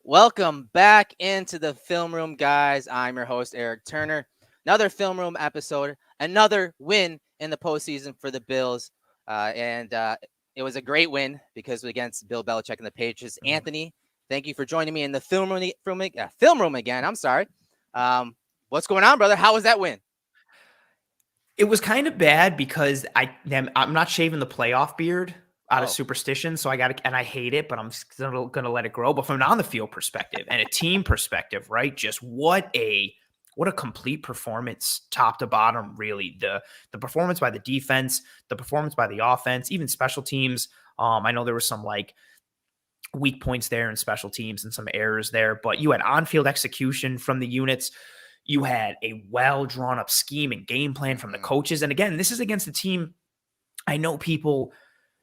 Welcome back into the Film Room, guys. I'm your host, Eric Turner. Another Film Room episode, another win in the postseason for the Bills. And it was a great win because against Bill Belichick and the Patriots. Anthony, thank you for joining me in the Film Room again. I'm sorry. What's going on, brother? How was that win? It was kind of bad because I'm not shaving the playoff beard out of superstition, so I hate it, but I'm still gonna let it grow. But from an on the field perspective and a team perspective, right? Just what a complete performance, top to bottom. Really, the performance by the defense, the performance by the offense, even special teams. I know there was some weak points there in special teams and some errors there, but you had on-field execution from the units. You had a well drawn up scheme and game plan from the coaches. And again, this is against a team. I know people,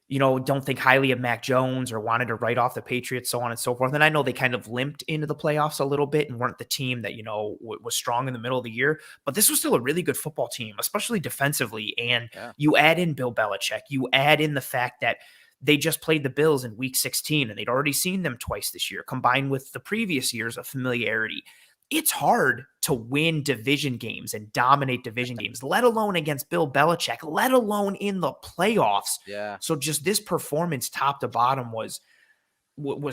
don't think highly of Mac Jones or wanted to write off the Patriots, so on and so forth. And I know they kind of limped into the playoffs a little bit and weren't the team that, was strong in the middle of the year. But this was still a really good football team, especially defensively. And you add in Bill Belichick, you add in the fact that they just played the Bills in week 16 and they'd already seen them twice this year, combined with the previous years of familiarity. It's hard to win division games and dominate division games, let alone against Bill Belichick, let alone in the playoffs. Yeah. So just this performance top to bottom was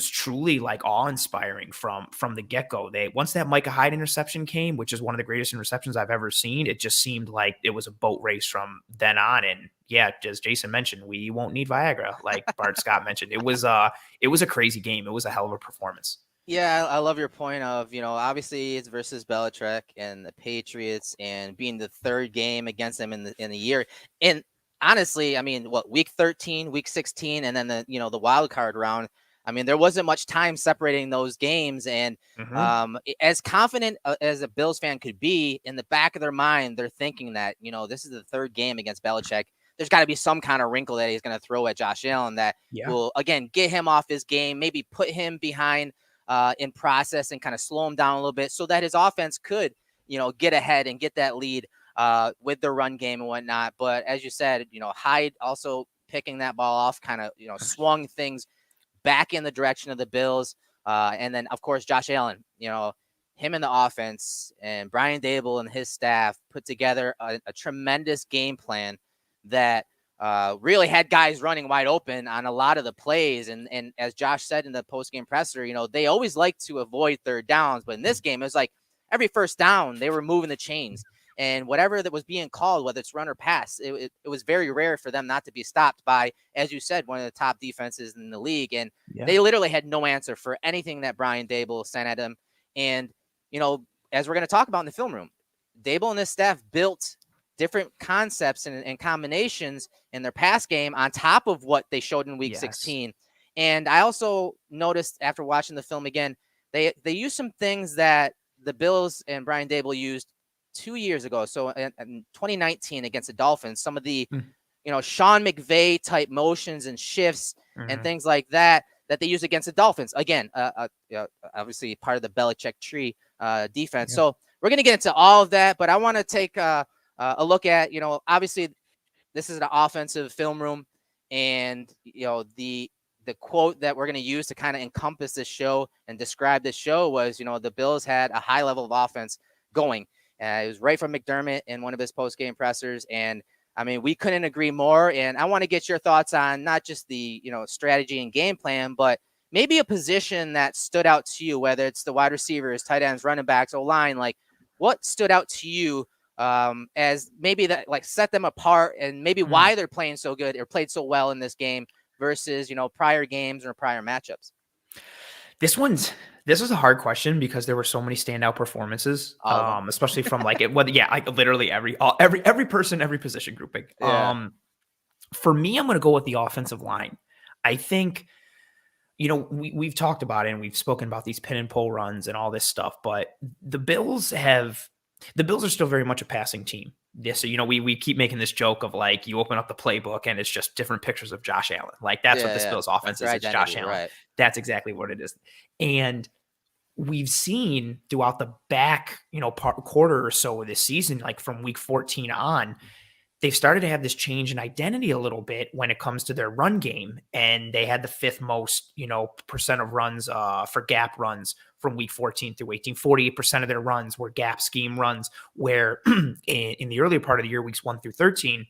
truly awe-inspiring from the get-go. Once that Micah Hyde interception came, which is one of the greatest interceptions I've ever seen, it just seemed like it was a boat race from then on. And yeah, as Jason mentioned, we won't need Viagra, like Bart Scott mentioned. It was a crazy game. It was a hell of a performance. Yeah, I love your point of, obviously it's versus Belichick and the Patriots and being the third game against them in the year. And honestly, I mean, week 13, week 16, and then the wild card round. I mean, there wasn't much time separating those games. And as confident as a Bills fan could be, in the back of their mind, they're thinking that, this is the third game against Belichick. There's got to be some kind of wrinkle that he's going to throw at Josh Allen that will, again, get him off his game, maybe put him behind in process and kind of slow him down a little bit so that his offense could, get ahead and get that lead with the run game and whatnot. But as you said, Hyde also picking that ball off kind of, swung things back in the direction of the Bills. And then, of course, Josh Allen, him and the offense and Brian Daboll and his staff put together a tremendous game plan that really had guys running wide open on a lot of the plays. And as Josh said in the post-game presser, they always like to avoid third downs. But in this game, it was like every first down, they were moving the chains. And whatever that was being called, whether it's run or pass, it was very rare for them not to be stopped by, as you said, one of the top defenses in the league. And they literally had no answer for anything that Brian Daboll sent at them. And, as we're going to talk about in the film room, Daboll and his staff built different concepts and combinations in their pass game on top of what they showed in week 16. And I also noticed after watching the film again, they used some things that the Bills and Brian Daboll used 2 years ago. So in 2019 against the Dolphins, some of the, Sean McVay type motions and shifts and things like that they use against the Dolphins. Again, obviously part of the Belichick tree defense. So we're going to get into all of that, but I want to take a look at, obviously this is an offensive film room, and, the quote that we're going to use to kind of encompass this show and describe this show was, the Bills had a high level of offense going. It was right from McDermott in one of his post-game pressers. And I mean, we couldn't agree more. And I want to get your thoughts on not just the, strategy and game plan, but maybe a position that stood out to you, whether it's the wide receivers, tight ends, running backs, O-line, like what stood out to you as maybe that set them apart and maybe why they're playing so good or played so well in this game versus, prior games or prior matchups? This was a hard question because there were so many standout performances, especially from literally every person, every position grouping. Yeah. For me, I'm going to go with the offensive line. I think, we've talked about it and we've spoken about these pin and pull runs and all this stuff, but the Bills are still very much a passing team. Yeah, so we keep making this joke of you open up the playbook and it's just different pictures of Josh Allen. That's what this Bills offense is. It's Josh Allen. Right. That's exactly what it is. And we've seen throughout the back, quarter or so of this season, from week 14 on, they've started to have this change in identity a little bit when it comes to their run game. And they had the 5th most, percent of runs for gap runs from week 14 through 18. 48% of their runs were gap scheme runs, where in the earlier part of the year, weeks 1 through 13,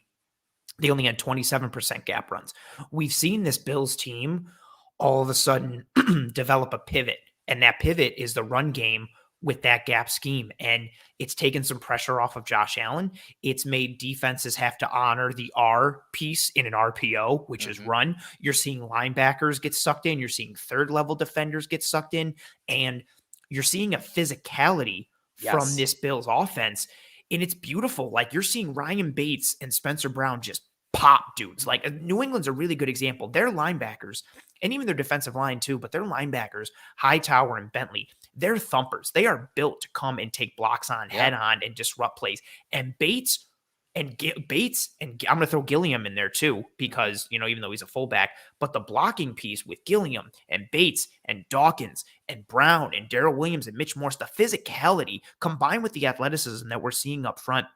they only had 27% gap runs. We've seen this Bills team all of a sudden develop a pivot, and that pivot is the run game with that gap scheme. And it's taken some pressure off of Josh Allen. It's made defenses have to honor the R piece in an RPO, which is run. You're seeing linebackers get sucked in. You're seeing third level defenders get sucked in. And you're seeing a physicality from this Bills offense. And it's beautiful. Like, you're seeing Ryan Bates and Spencer Brown just pop dudes. Like, New England's a really good example. Their linebackers, and even their defensive line too, but their linebackers, Hightower and Bentley, they're thumpers. They are built to come and take blocks on, head on, and disrupt plays. And Bates, and I'm going to throw Gilliam in there too, because, even though he's a fullback, but the blocking piece with Gilliam and Bates and Dawkins and Brown and Darrell Williams and Mitch Morse, the physicality combined with the athleticism that we're seeing up front,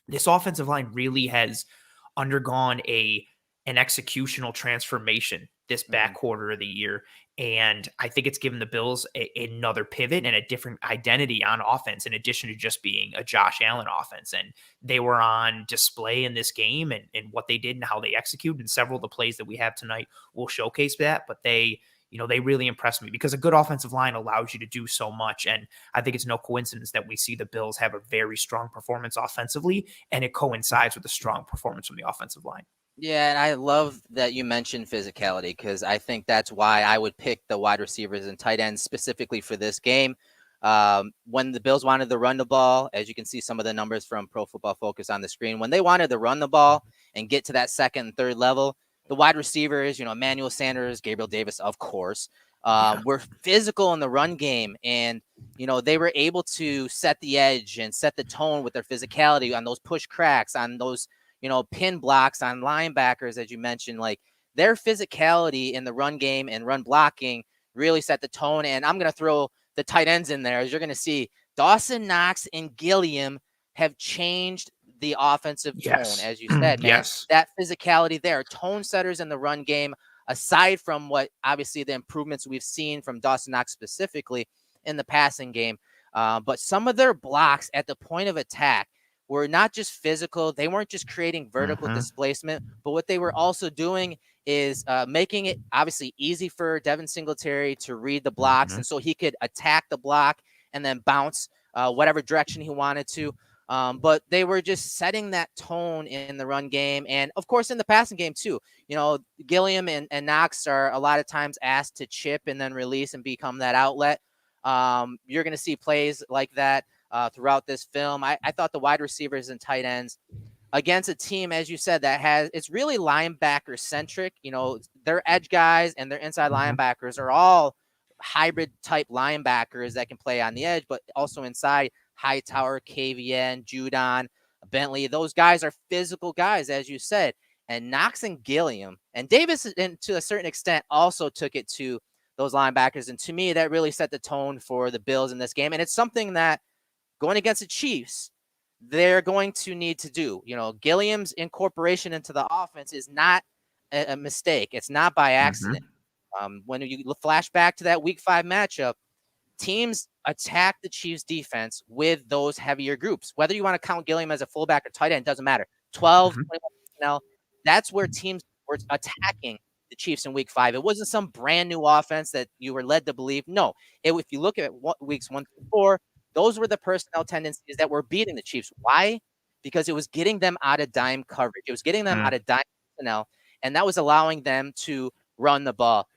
this offensive line really has undergone an executional transformation this back quarter of the year. And I think it's given the Bills another pivot and a different identity on offense, in addition to just being a Josh Allen offense. And they were on display in this game, and what they did and how they executed. And several of the plays that we have tonight will showcase that. But they really impressed me, because a good offensive line allows you to do so much. And I think it's no coincidence that we see the Bills have a very strong performance offensively, and it coincides with a strong performance from the offensive line. Yeah, and I love that you mentioned physicality, because I think that's why I would pick the wide receivers and tight ends specifically for this game. When the Bills wanted to run the ball, as you can see some of the numbers from Pro Football Focus on the screen, when they wanted to run the ball and get to that second and third level, the wide receivers, Emmanuel Sanders, Gabriel Davis, of course, were physical in the run game. And, they were able to set the edge and set the tone with their physicality on those push cracks, on those pin blocks on linebackers, as you mentioned. Like, their physicality in the run game and run blocking really set the tone. And I'm going to throw the tight ends in there, as you're going to see. Dawson Knox and Gilliam have changed the offensive tone, as you said, man. That physicality there, tone setters in the run game, aside from what obviously the improvements we've seen from Dawson Knox specifically in the passing game. But some of their blocks at the point of attack were not just physical. They weren't just creating vertical displacement, but what they were also doing is making it obviously easy for Devin Singletary to read the blocks. And so he could attack the block and then bounce whatever direction he wanted to. But they were just setting that tone in the run game. And of course, in the passing game too, Gilliam and Knox are a lot of times asked to chip and then release and become that outlet. You're going to see plays like that throughout this film. I thought the wide receivers and tight ends against a team, as you said, it's really linebacker centric. Their edge guys and their inside linebackers are all hybrid type linebackers that can play on the edge, but also inside. Hightower, KVN, Judon, Bentley. Those guys are physical guys, as you said. And Knox and Gilliam and Davis, and to a certain extent, also took it to those linebackers. And to me, that really set the tone for the Bills in this game. And it's something that, going against the Chiefs, they're going to need to do. Gilliam's incorporation into the offense is not a mistake. It's not by accident. When you flash back to that Week 5 matchup, teams attack the Chiefs defense with those heavier groups. Whether you want to count Gilliam as a fullback or tight end, doesn't matter. 12, 21 personnel. That's where teams were attacking the Chiefs in Week 5. It wasn't some brand new offense that you were led to believe. No, if you look at weeks 1 through 4, those were the personnel tendencies that were beating the Chiefs. Why? Because it was getting them out of dime coverage. It was getting them out of dime personnel, and that was allowing them to run the ball.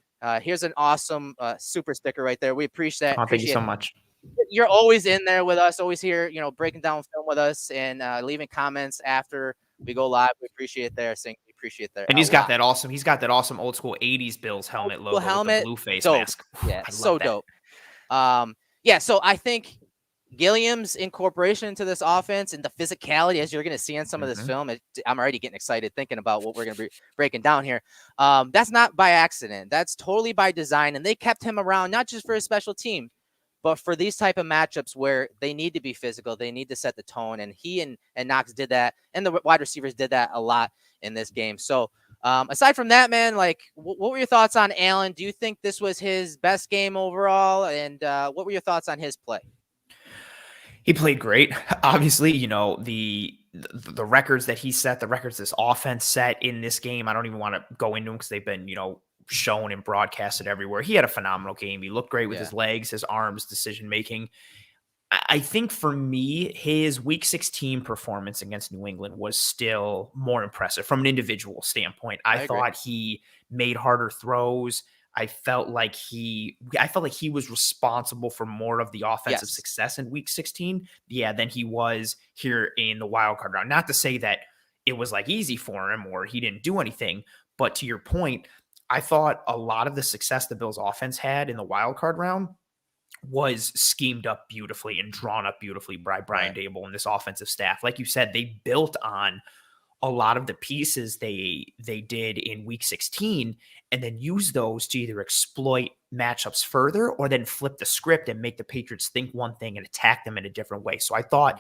Here's an awesome super sticker right there. We appreciate that. Thank you so much. You're always in there with us, always here, breaking down film with us and leaving comments after we go live. We appreciate that. We appreciate that. And he's got that awesome old school 80s Bills helmet logo with the blue face mask. Yeah, so dope. So I think Gilliam's incorporation into this offense and the physicality, as you're going to see in some of this film, I'm already getting excited thinking about what we're going to be breaking down here. That's not by accident. That's totally by design. And they kept him around, not just for his special team, But for these type of matchups where they need to be physical, they need to set the tone, and he and Knox did that, and the wide receivers did that a lot in this game. So aside from that, man, like what were your thoughts on Allen? Do you think this was his best game overall? And what were your thoughts on his play? He played great. Obviously, the records that he set, the records this offense set in this game, I don't even want to go into them because they've been, shown and broadcasted everywhere. He had a phenomenal game. He looked great with his legs, his arms, decision making. I think for me, his week 16 performance against New England was still more impressive from an individual standpoint. I thought he made harder throws. I felt like he was responsible for more of the offensive success in week 16. Than he was here in the wild card round. Not to say that it was like easy for him or he didn't do anything, but to your point, I thought a lot of the success the Bills offense had in the wild card round was schemed up beautifully and drawn up beautifully by Brian Daboll and this offensive staff. Like you said, they built on a lot of the pieces they did in week 16 and then use those to either exploit matchups further or then flip the script and make the Patriots think one thing and attack them in a different way. So I thought,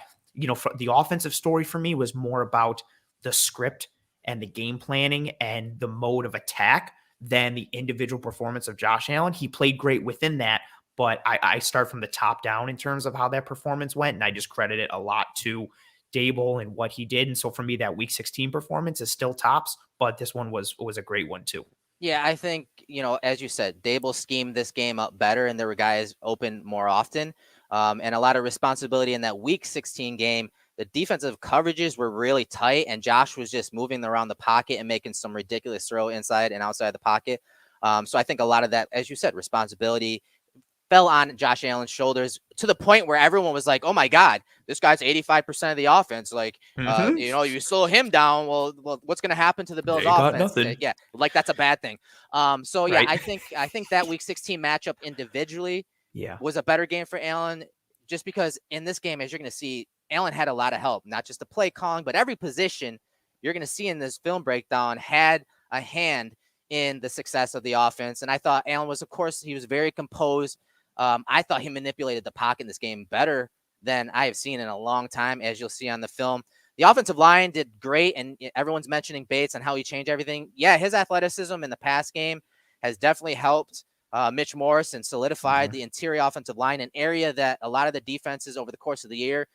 for the offensive story for me was more about the script and the game planning and the mode of attack than the individual performance of Josh Allen. He played great within that, but I start from the top down in terms of how that performance went, and I just credit it a lot to Daboll and what he did. And so for me, that week 16 performance is still tops, but this one was a great one too. Yeah, I think, as you said, Daboll schemed this game up better, and there were guys open more often, and a lot of responsibility in that week 16 game. The defensive coverages were really tight, and Josh was just moving around the pocket and making some ridiculous throw inside and outside the pocket. So I think a lot of that, as you said, responsibility fell on Josh Allen's shoulders to the point where everyone was like, oh my God, this guy's 85% of the offense. Like, you slow him down. Well, what's going to happen to the Bills offense? Yeah. Like that's a bad thing. I think that week 16 matchup individually was a better game for Allen, just because in this game, as you're going to see, Allen had a lot of help, not just the play calling, but every position you're going to see in this film breakdown had a hand in the success of the offense. And I thought Allen was, of course, he was very composed. I thought he manipulated the pocket in this game better than I have seen in a long time, as you'll see on the film. The offensive line did great, and everyone's mentioning Bates and how he changed everything. Yeah, his athleticism in the pass game has definitely helped Mitch Morse and solidified the interior offensive line, an area that a lot of the defenses over the course of the year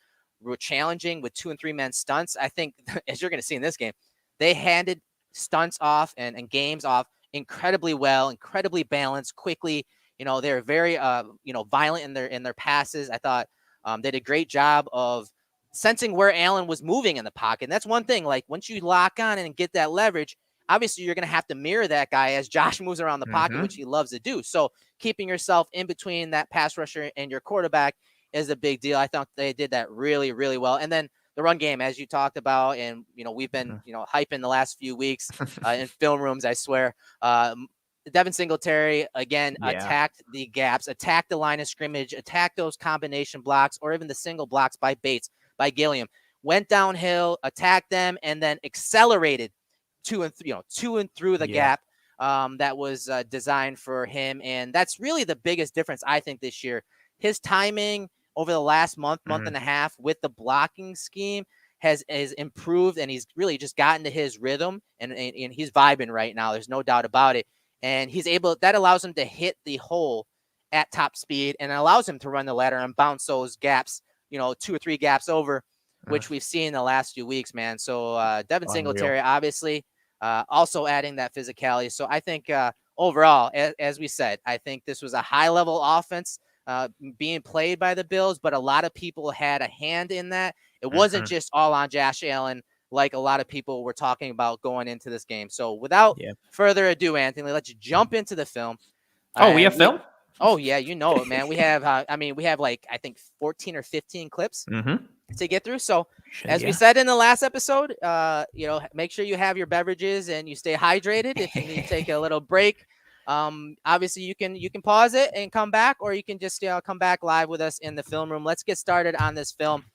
were challenging with 2 and 3 man stunts. I think, as you're going to see in this game, they handed stunts off and games off incredibly well, incredibly balanced, quickly. They're very, violent in their passes. I thought they did a great job of sensing where Allen was moving in the pocket. And that's one thing, like once you lock on and get that leverage, obviously you're going to have to mirror that guy as Josh moves around the pocket, which he loves to do. So keeping yourself in between that pass rusher and your quarterback is a big deal. I thought they did that really, really well. And then the run game, as you talked about, and, we've been, hyping the last few weeks in film rooms, I swear. Devin Singletary, again, attacked the gaps, attacked the line of scrimmage, attacked those combination blocks or even the single blocks by Bates, by Gilliam, went downhill, attacked them, and then accelerated to and through the gap that was designed for him. And that's really the biggest difference, I think, this year. His timing over the last month and a half with the blocking scheme has improved, and he's really just gotten to his rhythm, and he's vibing right now. There's no doubt about it. And that allows him to hit the hole at top speed, and it allows him to run the ladder and bounce those gaps, 2 or 3 gaps over, which we've seen in the last few weeks, man. So Devin Singletary, obviously, also adding that physicality. So I think overall, as we said, I think this was a high-level offense being played by the Bills, but a lot of people had a hand in that. It wasn't just all on Josh Allen, like a lot of people were talking about going into this game. So without further ado, Anthony, let's jump into the film. We have film? Oh, yeah, it, man. We have, like, I think 14 or 15 clips to get through. So as we said in the last episode, make sure you have your beverages and you stay hydrated. If you need to take a little break, obviously you can pause it and come back, or you can just come back live with us in the film room. Let's get started on this film.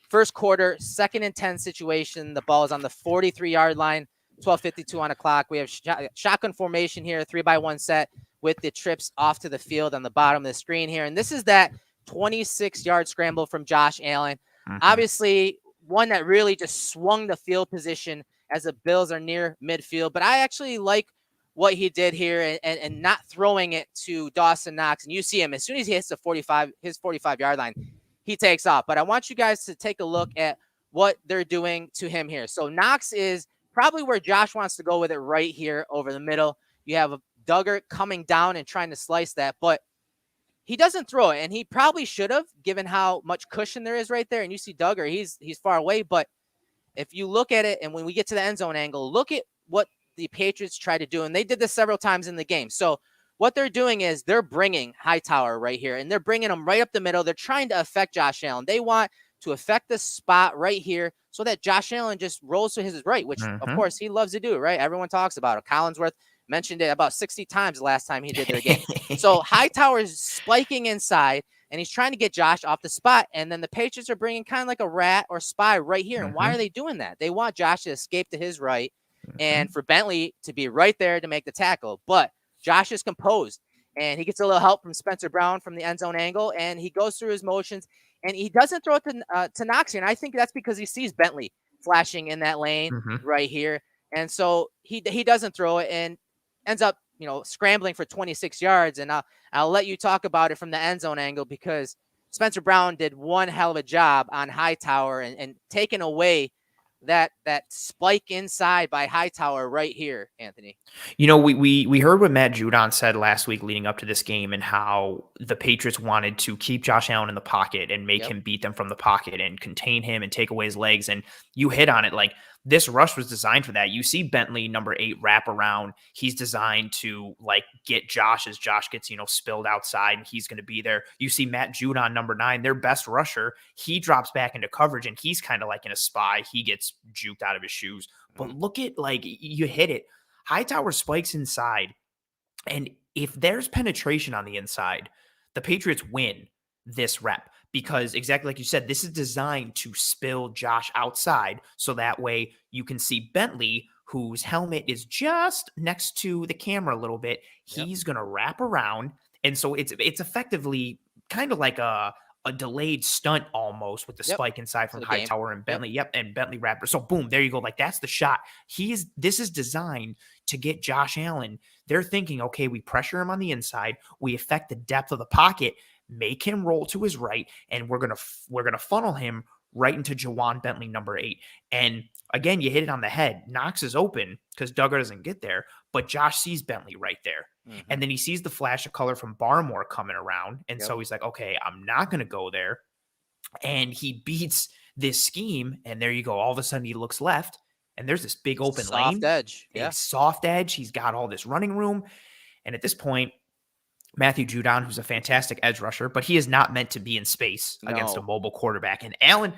First quarter, 2nd and 10 situation. The ball is on the 43-yard line, 12:52 on the clock. We have shotgun formation here, 3-by-1 set with the trips off to the field on the bottom of the screen here. And this is that 26-yard scramble from Josh Allen. Mhm. Obviously, one that really just swung the field position as the Bills are near midfield. But I actually like what he did here and not throwing it to Dawson Knox. And you see him as soon as he hits his 45-yard line, he takes off. But I want you guys to take a look at what they're doing to him here. So Knox is probably where Josh wants to go with it right here over the middle. You have a Duggar coming down and trying to slice that, but he doesn't throw it, and he probably should have, given how much cushion there is right there. And you see Duggar, he's far away, but if you look at it, and when we get to the end zone angle, look at what the Patriots tried to do, and they did this several times in the game. So what they're doing is they're bringing Hightower right here, and they're bringing him right up the middle. They're trying to affect Josh Allen. They want to affect the spot right here so that Josh Allen just rolls to his right, which, of course, he loves to do, right? Everyone talks about it. Collinsworth mentioned it about 60 times the last time he did their game. So Hightower's spiking inside, and he's trying to get Josh off the spot, and then the Patriots are bringing kind of like a rat or spy right here. And why are they doing that? They want Josh to escape to his right and for Bentley to be right there to make the tackle. But Josh is composed, and he gets a little help from Spencer Brown from the end zone angle, and he goes through his motions, and he doesn't throw it to Knox here. And I think that's because he sees Bentley flashing in that lane right here. And so he doesn't throw it and ends up, scrambling for 26 yards. And I'll let you talk about it from the end zone angle, because Spencer Brown did one hell of a job on Hightower and taking away that spike inside by Hightower right here, Anthony. We heard what Matt Judon said last week leading up to this game, and how the Patriots wanted to keep Josh Allen in the pocket and make him beat them from the pocket and contain him and take away his legs. And you hit on it. Like, this rush was designed for that. You see Bentley, number 8, wrap around. He's designed to get Josh as Josh gets, spilled outside, and he's going to be there. You see Matt Judon, number 9, their best rusher. He drops back into coverage, and he's kind of like in a spy. He gets juked out of his shoes. But look at, you hit it. Hightower spikes inside, and if there's penetration on the inside, the Patriots win this rep, because exactly like you said, this is designed to spill Josh outside, so that way you can see Bentley, whose helmet is just next to the camera a little bit. He's going to wrap around, and so it's effectively kind of like a delayed stunt almost, with the spike inside from Hightower and Bentley. And Bentley wrapper. So boom, there you go. That's the shot. This is designed to get Josh Allen. They're thinking, okay, we pressure him on the inside, we affect the depth of the pocket, make him roll to his right, and we're gonna funnel him right into Jawan Bentley, number 8. And again, you hit it on the head. Knox is open because Duggar doesn't get there, but Josh sees Bentley right there. And then he sees the flash of color from Barmore coming around. And so he's like, okay, I'm not going to go there. And he beats this scheme. And there you go. All of a sudden he looks left, and there's this big open lane. Soft edge. Big soft edge. He's got all this running room. And at this point, Matthew Judon, who's a fantastic edge rusher, but he is not meant to be in space against a mobile quarterback. And Allen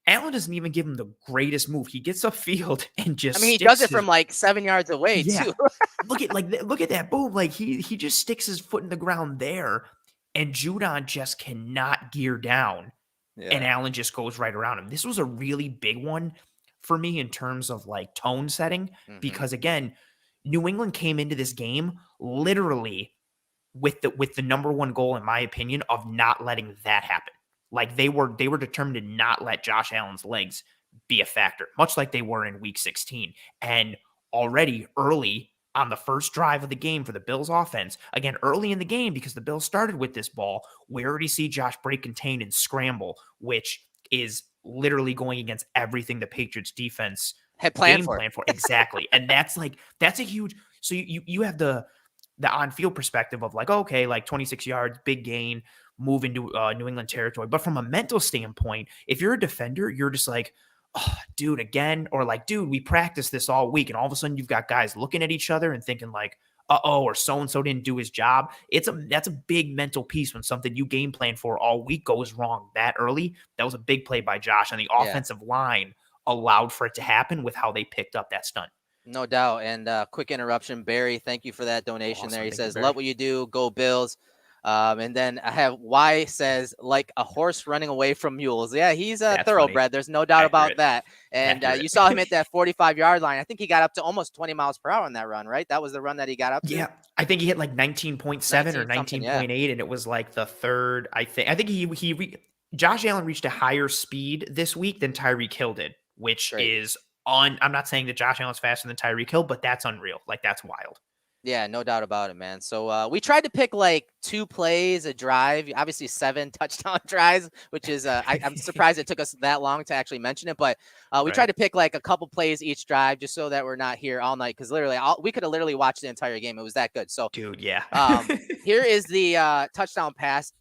doesn't even give him the greatest move. He gets upfield and just he does it from 7 yards away too. look at that. Boom. He just sticks his foot in the ground there, and Judon just cannot gear down. And Allen just goes right around him. This was a really big one for me in terms of tone setting, because again, New England came into this game literally with the number 1 goal, in my opinion, of not letting that happen. They were determined to not let Josh Allen's legs be a factor, much like they were in week 16. And already early on the first drive of the game for the Bills offense, again, early in the game, because the Bills started with this ball, we already see Josh break contain and scramble, which is literally going against everything the Patriots defense had planned for. Exactly. And that's a huge, so you have the on-field perspective of 26 yards, big gain, move into New England territory. But from a mental standpoint, if you're a defender, you're just oh, dude, again, or dude, we practiced this all week. And all of a sudden you've got guys looking at each other and thinking uh-oh, or so-and-so didn't do his job. That's a big mental piece when something you game plan for all week goes wrong that early. That was a big play by Josh, and the offensive line allowed for it to happen with how they picked up that stunt. No doubt. And quick interruption, Barry, thank you for that donation there. He says, love what you do. Go Bills. And then I have Y says, like a horse running away from mules. Yeah, he's a That's funny. thoroughbred. There's no doubt about Accurate. that. And Accurate. you saw him at that 45-yard line. I think he got up to almost 20 miles per hour on that run, right? That was the run that he got up to. Yeah, I think he hit like 19.7 or 19 something, yeah. 19.8, and it was like the third. I think Josh Allen reached a higher speed this week than Tyreek Hill did, which Great. is on. I'm not saying that Josh Allen's faster than Tyreek Hill, but that's unreal. Like, that's wild. Yeah, no doubt about it, man. So we tried to pick like 2 plays a drive, obviously 7 touchdown drives, which is I'm surprised it took us that long to actually mention it. But we tried to pick like a couple plays each drive just so that we're not here all night, because literally we could have literally watched the entire game. It was that good. So Dude, yeah. here is the touchdown pass,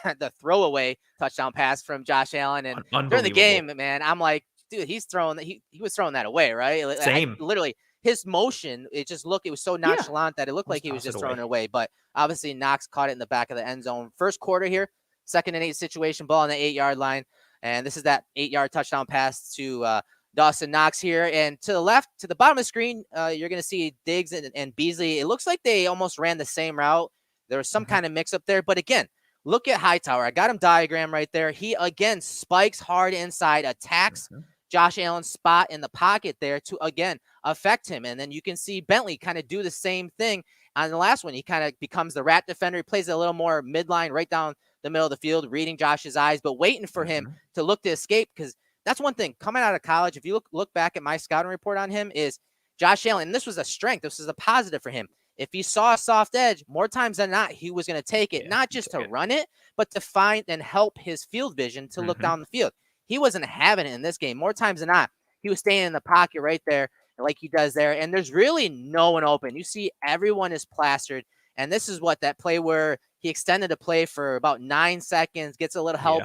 the throwaway touchdown pass from Josh Allen. And during the game, man, I'm like, dude, he was throwing that away, right? Same. Literally. His motion, it was so nonchalant that it looked like he was just throwing it away. But obviously, Knox caught it in the back of the end zone. First quarter here, 2nd and 8 situation, ball on the 8-yard line. And this is that 8-yard touchdown pass to Dawson Knox here. And to the left, to the bottom of the screen, you're going to see Diggs and Beasley. It looks like they almost ran the same route. There was some kind of mix up there. But again, look at Hightower. I got him diagram right there. He, again, spikes hard inside, attacks Josh Allen's spot in the pocket there to, again, affect him. And then you can see Bentley kind of do the same thing on the last one. He kind of becomes the rat defender. He plays a little more midline, right down the middle of the field, reading Josh's eyes, but waiting for him to look to escape. Because that's one thing coming out of college. If you look back at my scouting report on him, is Josh Allen, and this was a strength. This is a positive for him. If he saw a soft edge, more times than not, he was going to take it, not just to run it, but to find and help his field vision to look down the field. He wasn't having it in this game. More times than not, he was staying in the pocket right there, like he does there. And there's really no one open. You see everyone is plastered. And this is what that play where he extended a play for about 9 seconds, gets a little help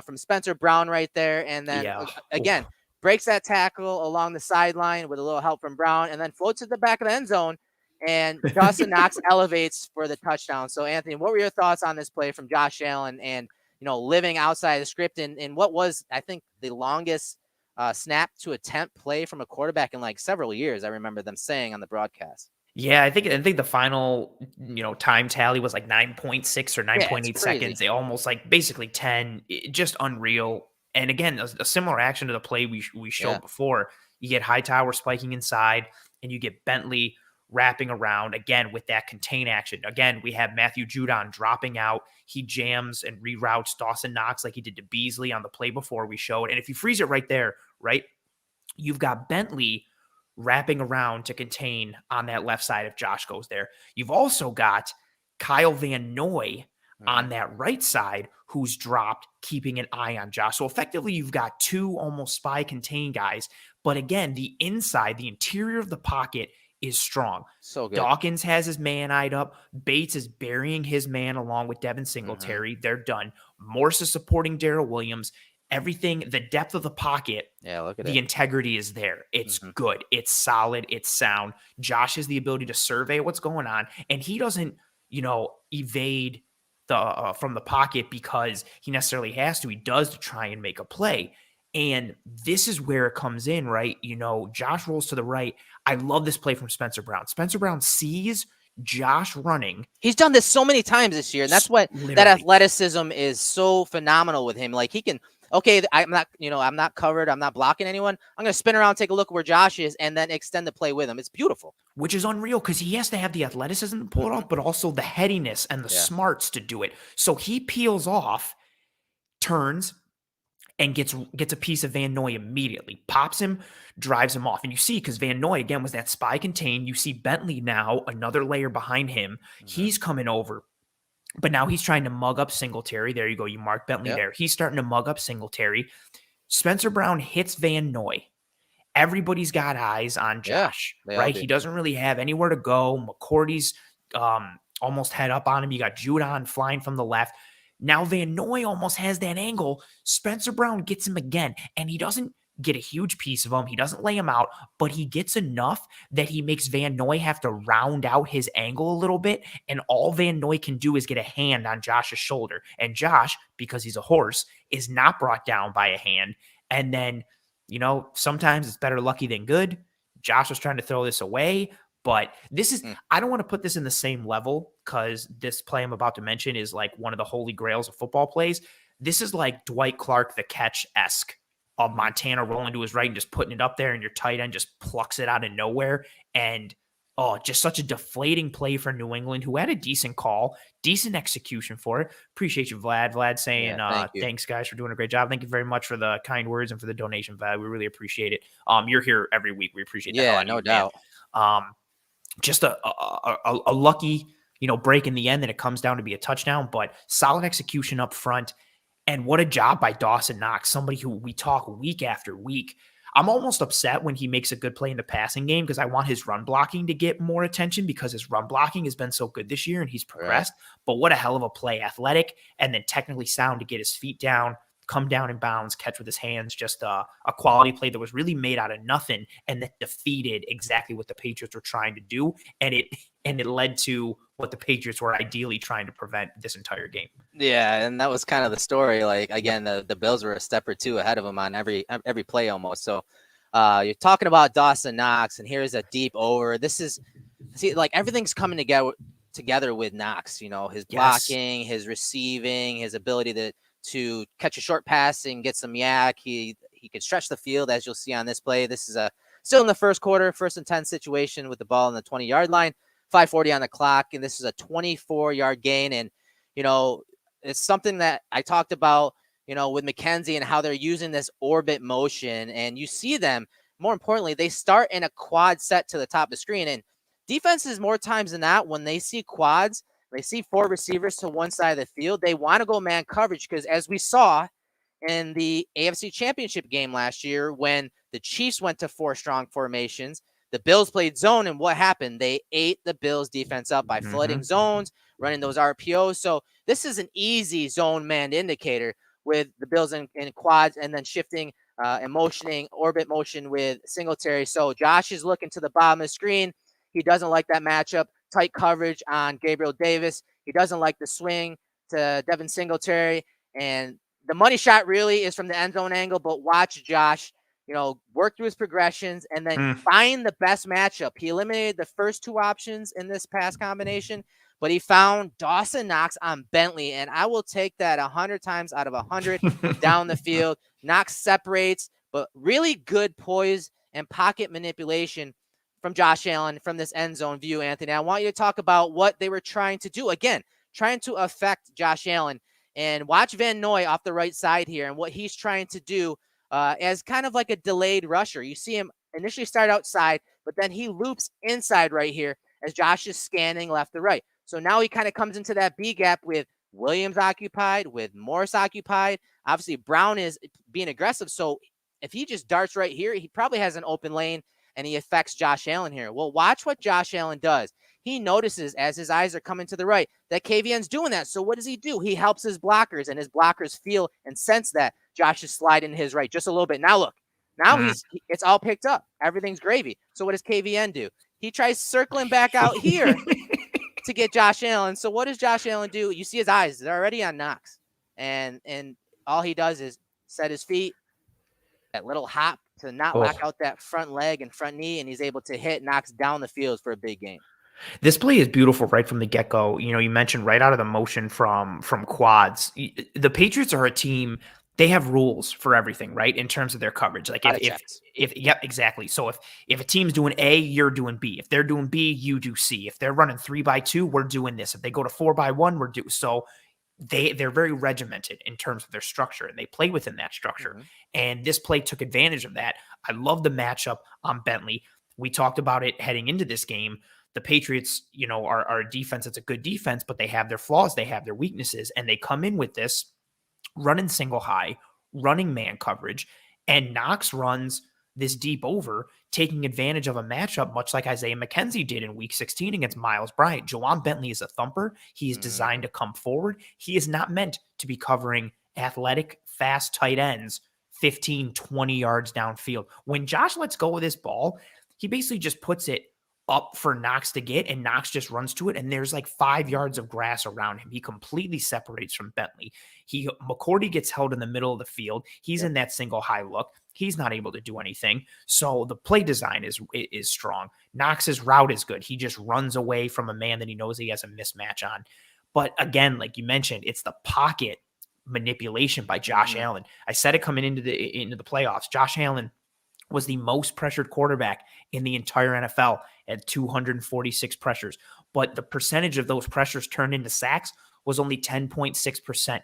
from Spencer Brown right there. And then again, breaks that tackle along the sideline with a little help from Brown, and then floats at the back of the end zone. And Dawson Knox elevates for the touchdown. So Anthony, what were your thoughts on this play from Josh Allen and, living outside the script in what was, I think, the longest snap to attempt play from a quarterback in like several years? I remember them saying on the broadcast. Yeah, I think the final, time tally was like 9.6 or 9.8 seconds. They almost like basically 10, just unreal. And again, a similar action to the play we showed before. You get Hightower spiking inside, and you get Bentley wrapping around again with that contain action. Again, we have Matthew Judon dropping out. He jams and reroutes Dawson Knox like he did to Beasley on the play before we showed. And if you freeze it right there, right, you've got Bentley wrapping around to contain on that left side if Josh goes there. You've also got Kyle Van Noy on that right side who's dropped, keeping an eye on Josh. So effectively, you've got 2 almost spy contain guys. But again, the inside, the interior of the pocket is strong. So good. Dawkins has his man eyed up. Bates is burying his man along with Devin Singletary. They're done. Morse is supporting Darrell Williams. Everything, the depth of the pocket, look at the integrity is there. It's good. It's solid. It's sound. Josh has the ability to survey what's going on, and he doesn't, evade from the pocket because he necessarily has to. He does to try and make a play. And this is where it comes in, right? Josh rolls to the right. I love this play from Spencer Brown. Spencer Brown sees Josh running. He's done this so many times this year, and that's what that athleticism is so phenomenal with him. Like, he can, I'm not covered. I'm not blocking anyone. I'm going to spin around, take a look where Josh is, and then extend the play with him. It's beautiful. Which is unreal because he has to have the athleticism to pull it off, but also the headiness and the smarts to do it. So he peels off, turns, and gets a piece of Van Noy immediately, pops him, drives him off. And you see, because Van Noy, again, was that spy contain, you see Bentley now, another layer behind him. He's coming over, but now he's trying to mug up Singletary. There you go. You mark Bentley there. He's starting to mug up Singletary. Spencer Brown hits Van Noy. Everybody's got eyes on Josh, right? He doesn't really have anywhere to go. McCourty's almost head up on him. You got Judon flying from the left. Now Van Noy almost has that angle. Spencer Brown gets him again, and he doesn't get a huge piece of him. He doesn't lay him out, but he gets enough that he makes Van Noy have to round out his angle a little bit, and all Van Noy can do is get a hand on Josh's shoulder. And Josh, because he's a horse, is not brought down by a hand. And then, sometimes it's better lucky than good. Josh was trying to throw this away, But this is, Mm. I don't want to put this in the same level because this play I'm about to mention is like one of the holy grails of football plays. This is like Dwight Clark, the catch-esque of Montana rolling to his right and just putting it up there, and your tight end just plucks it out of nowhere. And just such a deflating play for New England, who had a decent call, decent execution for it. Appreciate you, Vlad. Vlad saying, Yeah, thank you. thanks, guys, for doing a great job. Thank you very much for the kind words and for the donation, Vlad. We really appreciate it. You're here every week. We appreciate the hell Yeah, out of no you, doubt. man. Just a lucky, break in the end that it comes down to be a touchdown, but solid execution up front. And what a job by Dawson Knox, somebody who we talk week after week. I'm almost upset when he makes a good play in the passing game because I want his run blocking to get more attention because his run blocking has been so good this year and he's progressed. Right. But what a hell of a play, athletic and then technically sound to get his feet down, come down in bounds, catch with his hands, just a quality play that was really made out of nothing and that defeated exactly what the Patriots were trying to do. And it led to what the Patriots were ideally trying to prevent this entire game. Yeah, and that was kind of the story. Like, again, the Bills were a step or two ahead of them on every play almost. So you're talking about Dawson Knox, and here's a deep over. Like everything's coming together with Knox, his blocking, his receiving, his ability to catch a short pass and get some yak. He could stretch the field, as you'll see on this play. This is still in the first quarter, 1st and 10 situation with the ball on the 20-yard line, 5:40 on the clock, and this is a 24-yard gain. And, it's something that I talked about, with Mckenzie and how they're using this orbit motion. And you see them, more importantly, they start in a quad set to the top of the screen. And defenses, more times than not, when they see quads, they see 4 receivers to one side of the field, they want to go man coverage because, as we saw in the AFC Championship game last year, when the Chiefs went to 4 strong formations, the Bills played zone, and what happened? They ate the Bills defense up by flooding zones, running those RPOs. So this is an easy zone man indicator with the Bills in quads and then shifting and motioning, orbit motion with Singletary. So Josh is looking to the bottom of the screen. He doesn't like that matchup. Tight coverage on Gabriel Davis. He doesn't like the swing to Devin Singletary. And the money shot really is from the end zone angle, but watch Josh, work through his progressions and then find the best matchup. He eliminated the first 2 options in this pass combination, but he found Dawson Knox on Bentley, and I will take that 100 times out of 100 down the field. Knox separates, but really good poise and pocket manipulation from Josh Allen from this end zone view, Anthony. I want you to talk about what they were trying to do. Again, trying to affect Josh Allen. And watch Van Noy off the right side here and what he's trying to do as kind of like a delayed rusher. You see him initially start outside, but then he loops inside right here as Josh is scanning left to right. So now he kind of comes into that B gap with Williams occupied, with Morris occupied. Obviously, Brown is being aggressive. So if he just darts right here, he probably has an open lane and he affects Josh Allen here. Well, watch what Josh Allen does. He notices as his eyes are coming to the right that KVN's doing that. So what does he do? He helps his blockers, and his blockers feel and sense that Josh is sliding to his right just a little bit. Now look, now it's all picked up. Everything's gravy. So what does KVN do? He tries circling back out here to get Josh Allen. So what does Josh Allen do? You see his eyes. They're already on Knox. And all he does is set his feet, that little hop to not lock out that front leg and front knee, and he's able to hit Knox down the field for a big game. This play is beautiful right from the get-go. You mentioned right out of the motion from quads. The Patriots are a team, they have rules for everything, right? In terms of their coverage. Like yep, exactly. So if a team's doing A, you're doing B. If they're doing B, you do C. If they're running 3x2, we're doing this. If they go to 4x1, we're doing so. They're very regimented in terms of their structure, and they play within that structure. And this play took advantage of that. I love the matchup on Bentley. We talked about it heading into this game. The Patriots, are a defense that's a good defense, but they have their flaws, they have their weaknesses, and they come in with this running single high, running man coverage, and Knox runs this deep over, taking advantage of a matchup much like Isaiah Mckenzie did in Week 16 against Miles Bryant. Juwan Bentley is a thumper. He is designed to come forward. He is not meant to be covering athletic, fast tight ends 15, 20 yards downfield. When Josh lets go of this ball, he basically just puts it up for Knox to get, and Knox just runs to it, and there's like 5 yards of grass around him. He completely separates from Bentley. McCourty gets held in the middle of the field. He's in that single high look. He's not able to do anything. So the play design is strong. Knox's route is good. He just runs away from a man that he knows he has a mismatch on. But again, like you mentioned, it's the pocket manipulation by Josh Allen. I said it coming into the playoffs. Josh Allen was the most pressured quarterback in the entire NFL at 246 pressures. But the percentage of those pressures turned into sacks was only 10.6%,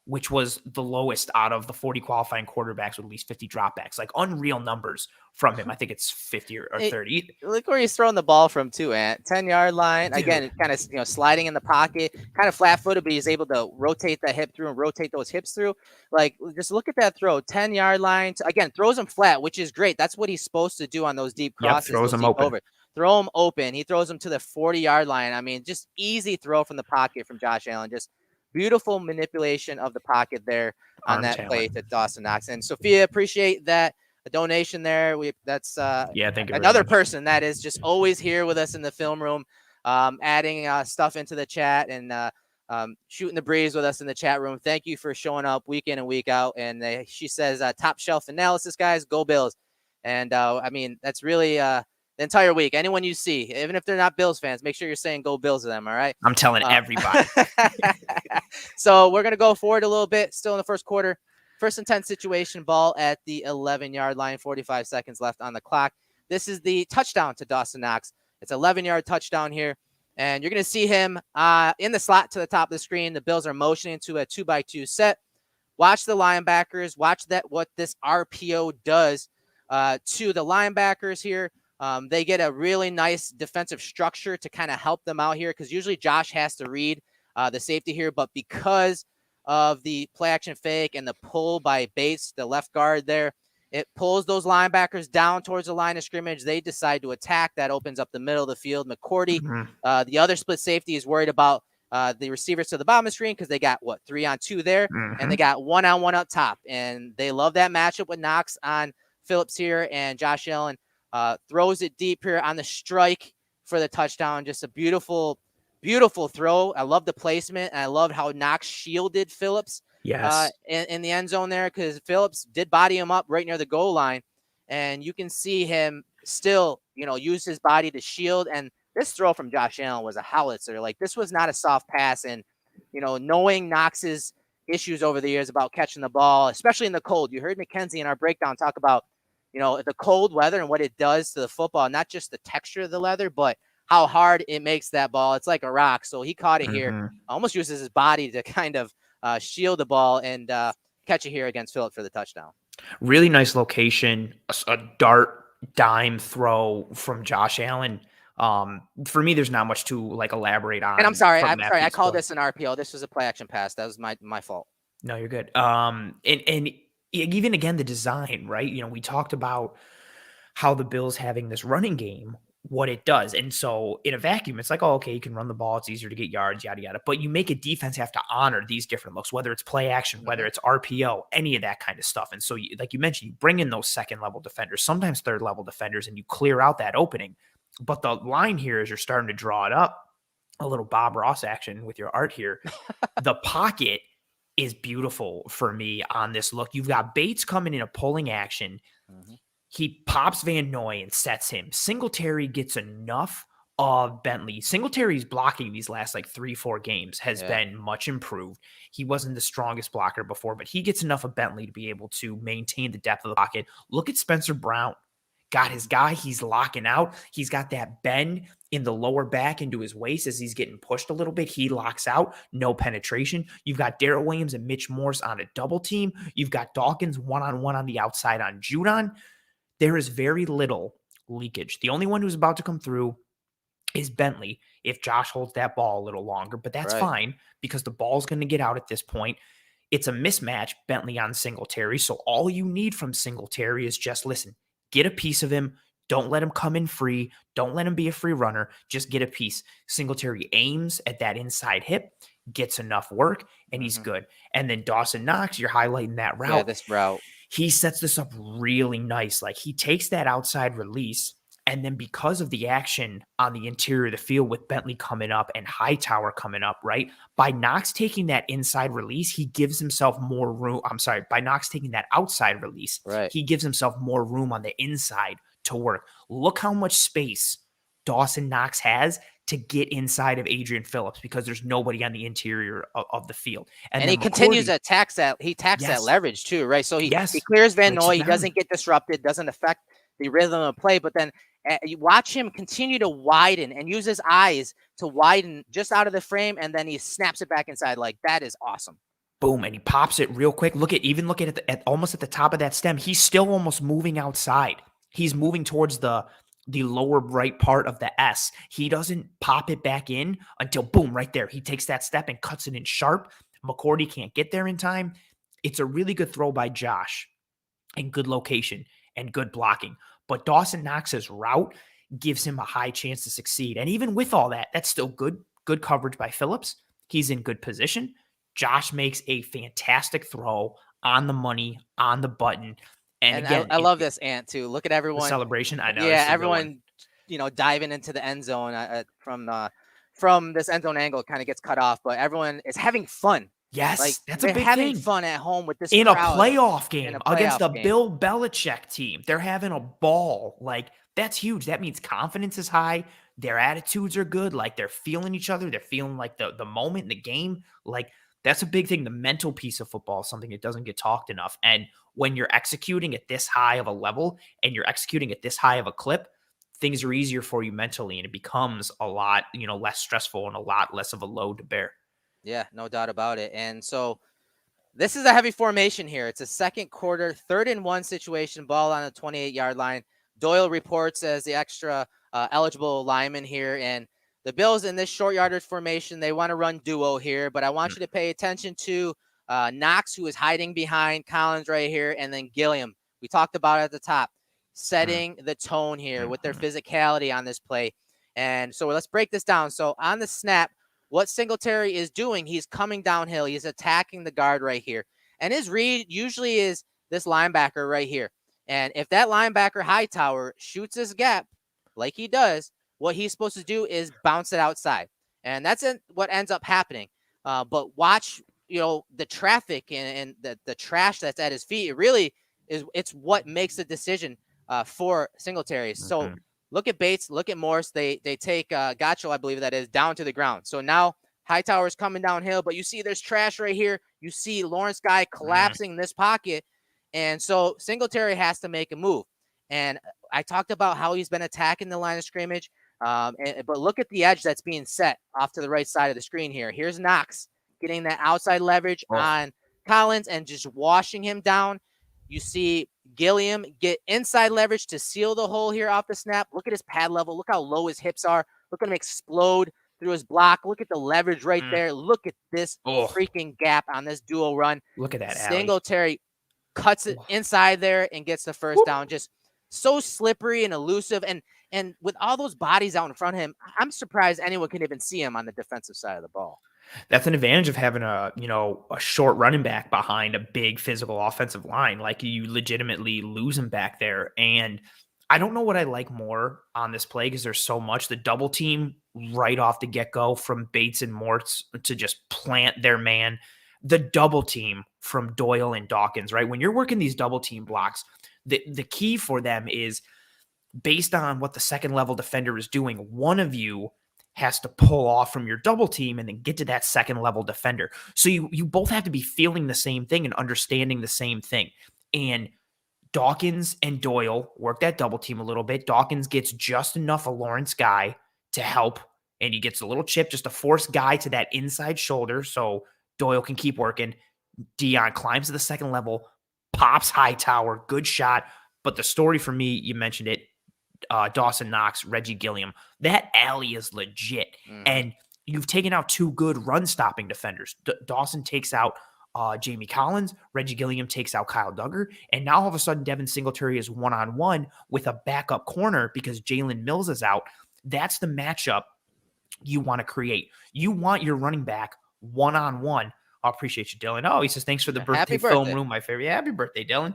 which was the lowest out of the 40 qualifying quarterbacks with at least 50 dropbacks. Like unreal numbers from him. I think it's 50 or 30. Look where he's throwing the ball from too, Ant. 10-yard line. Dude. Again, kind of sliding in the pocket, kind of flat-footed, but he's able to rotate the hip through and rotate those hips through. Like, just look at that throw. 10-yard line. Again, throws him flat, which is great. That's what he's supposed to do on those deep crosses. Throws him open. Throw him open. He throws him to the 40-yard line. I mean, just easy throw from the pocket from Josh Allen. Just beautiful manipulation of the pocket there on that play to Dawson Knox. And Sophia, appreciate that. A donation there. That's thank you another person that is just always here with us in the film room, adding stuff into the chat and shooting the breeze with us in the chat room. Thank you for showing up week in and week out. And she says, top shelf analysis, guys, go Bills. And I mean, that's really the entire week. Anyone you see, even if they're not Bills fans, make sure you're saying go Bills to them. All right. I'm telling everybody. So we're going to go forward a little bit, still in the first quarter. First and 10 situation, ball at the 11-yard line, 45 seconds left on the clock. This is the touchdown to Dawson Knox. It's an 11-yard touchdown here. And you're going to see him in the slot to the top of the screen. The Bills are motioning to a 2-by-2 set. Watch the linebackers. Watch what this RPO does to the linebackers here. They get a really nice defensive structure to kind of help them out here because usually Josh has to read the safety here. But because of the play action fake and the pull by Bates, the left guard there, it pulls those linebackers down towards the line of scrimmage. They decide to attack. That opens up the middle of the field. McCourty, the other split safety, is worried about the receivers to the bottom of the screen because they got, 3-on-2 there, and they got 1-on-1 up top. And they love that matchup with Knox on Phillips here, and Josh Allen throws it deep here on the strike for the touchdown. Just a beautiful throw. I love the placement, and I love how Knox shielded Phillips in the end zone there because Phillips did body him up right near the goal line, and you can see him still, use his body to shield. And this throw from Josh Allen was a howitzer. Like, this was not a soft pass, and knowing Knox's issues over the years about catching the ball, especially in the cold. You heard Mckenzie in our breakdown talk about the cold weather and what it does to the football, not just the texture of the leather, but how hard it makes that ball. It's like a rock. So he caught it here, almost uses his body to kind of shield the ball and catch it here against Phillips for the touchdown. Really nice location, a dart dime throw from Josh Allen. For me, there's not much to elaborate on. And I'm sorry, I called this an RPO. This was a play action pass. That was my fault. No, you're good. And even again, the design, right? We talked about how the Bills having this running game, what it does. And so in a vacuum, it's like, oh, okay, you can run the ball. It's easier to get yards, yada, yada. But you make a defense have to honor these different looks, whether it's play action, whether it's RPO, any of that kind of stuff. And so, like you mentioned, you bring in those second level defenders, sometimes third level defenders, and you clear out that opening. But the line here is you're starting to draw it up, a little Bob Ross action with your art here. The pocket is beautiful for me on this look. You've got Bates coming in a pulling action. He pops Van Noy and sets him. Singletary gets enough of Bentley. Singletary's blocking these last 3-4 games has been much improved. He wasn't the strongest blocker before, but he gets enough of Bentley to be able to maintain the depth of the pocket. Look at Spencer Brown. Got his guy. He's locking out. He's got that bend in the lower back into his waist as he's getting pushed a little bit. He locks out. No penetration. You've got Darrell Williams and Mitch Morse on a double team. You've got Dawkins one-on-one on the outside on Judon. There is very little leakage. The only one who's about to come through is Bentley if Josh holds that ball a little longer, but that's fine because the ball's going to get out at this point. It's a mismatch, Bentley on Singletary. So all you need from Singletary is just listen, get a piece of him. Don't let him come in free. Don't let him be a free runner. Just get a piece. Singletary aims at that inside hip, gets enough work, and he's good. And then Dawson Knox, you're highlighting that route. Yeah, this route. He sets this up really nice. He takes that outside release And then because of the action on the interior of the field with Bentley coming up and Hightower coming up, right? By Knox taking that inside release, he gives himself more room. I'm sorry, by Knox taking that outside release, Right. he gives himself more room on the inside to work. Look how much space Dawson Knox has to get inside of Adrian Phillips because there's nobody on the interior of the field. And then he continues McCourty, to attack that leverage too, right? So he clears Van breaks Noy, it he down. doesn't get disrupted, doesn't affect the rhythm of play, but then you watch him continue to widen and use his eyes to widen just out of the frame, and then he snaps it back inside. Like, that is awesome. Boom, and he pops it real quick. Look at almost at the top of that stem. He's still almost moving outside. He's moving towards the lower right part of the S. He doesn't pop it back in until boom, right there. He takes that step and cuts it in sharp. McCourty can't get there in time. It's a really good throw by Josh and good location and good blocking. But Dawson Knox's route gives him a high chance to succeed. And even with all that, that's still good coverage by Phillips. He's in good position. Josh makes a fantastic throw on the money, on the button. And again, I love this, Ant, too. Look at everyone. The celebration. I know. Yeah, everyone, diving into the end zone from this end zone angle kind of gets cut off, but everyone is having fun. Yes, like, that's a big having thing. fun at home with this in crowd, a playoff game against the Bill Belichick team. They're having a ball. Like, that's huge. That means confidence is high. Their attitudes are good. Like, they're feeling each other. They're feeling like the moment in the game. Like, that's a big thing. The mental piece of football is something that doesn't get talked enough. And when you're executing at this high of a level and you're executing at this high of a clip, things are easier for you mentally, and it becomes a lot, less stressful and a lot less of a load to bear. Yeah, no doubt about it. And so this is a heavy formation here. It's a second quarter, 3rd and 1 situation, ball on the 28-yard line. Doyle reports as the extra eligible lineman here. And the Bills in this short yardage formation, they want to run duo here, but I want you to pay attention to Knox, who is hiding behind Collins right here, and then Gilliam. We talked about it at the top, setting the tone here with their physicality on this play. And so let's break this down. So on the snap, what Singletary is doing, he's coming downhill. He's attacking the guard right here. And his read usually is this linebacker right here. And if that linebacker Hightower shoots this gap like he does, what he's supposed to do is bounce it outside. And that's what ends up happening. But watch, the traffic and the trash that's at his feet. It really is. It's what makes the decision for Singletary. So look at Bates, look at Morse. They take Gacho, I believe that is, down to the ground. So now Hightower's coming downhill, but you see there's trash right here. You see Lawrence Guy collapsing this pocket. And so Singletary has to make a move. And I talked about how he's been attacking the line of scrimmage. But look at the edge that's being set off to the right side of the screen here. Here's Knox getting that outside leverage on Collins and just washing him down. You see Gilliam get inside leverage to seal the hole here off the snap. Look at his pad level. Look how low his hips are. Look at him explode through his block. Look at the leverage right there. Look at this freaking gap on this dual run. Look at that. Singletary cuts it inside there and gets the first down. Just so slippery and elusive. And with all those bodies out in front of him, I'm surprised anyone can even see him on the defensive side of the ball. That's an advantage of having a short running back behind a big physical offensive line. Like, you legitimately lose him back there. And I don't know what I like more on this play because there's so much. The double team right off the get-go from Bates and Mortz to just plant their man. The double team from Doyle and Dawkins, right? When you're working these double team blocks, the key for them is based on what the second level defender is doing. One of you has to pull off from your double team and then get to that second level defender. So you both have to be feeling the same thing and understanding the same thing. And Dawkins and Doyle work that double team a little bit. Dawkins gets just enough of Lawrence Guy to help, and he gets a little chip just to force Guy to that inside shoulder so Doyle can keep working. Dion climbs to the second level, pops Hightower, good shot. But the story for me, you mentioned it, Dawson Knox, Reggie Gilliam, that alley is legit. And you've taken out two good run-stopping defenders. Dawson takes out Jamie Collins. Reggie Gilliam takes out Kyle Duggar. And now all of a sudden, Devin Singletary is one-on-one with a backup corner because Jalen Mills is out. That's the matchup you want to create. You want your running back one-on-one. I appreciate you, Dylan. Oh, he says, thanks for the birthday film room, my favorite. Yeah, happy birthday, Dylan.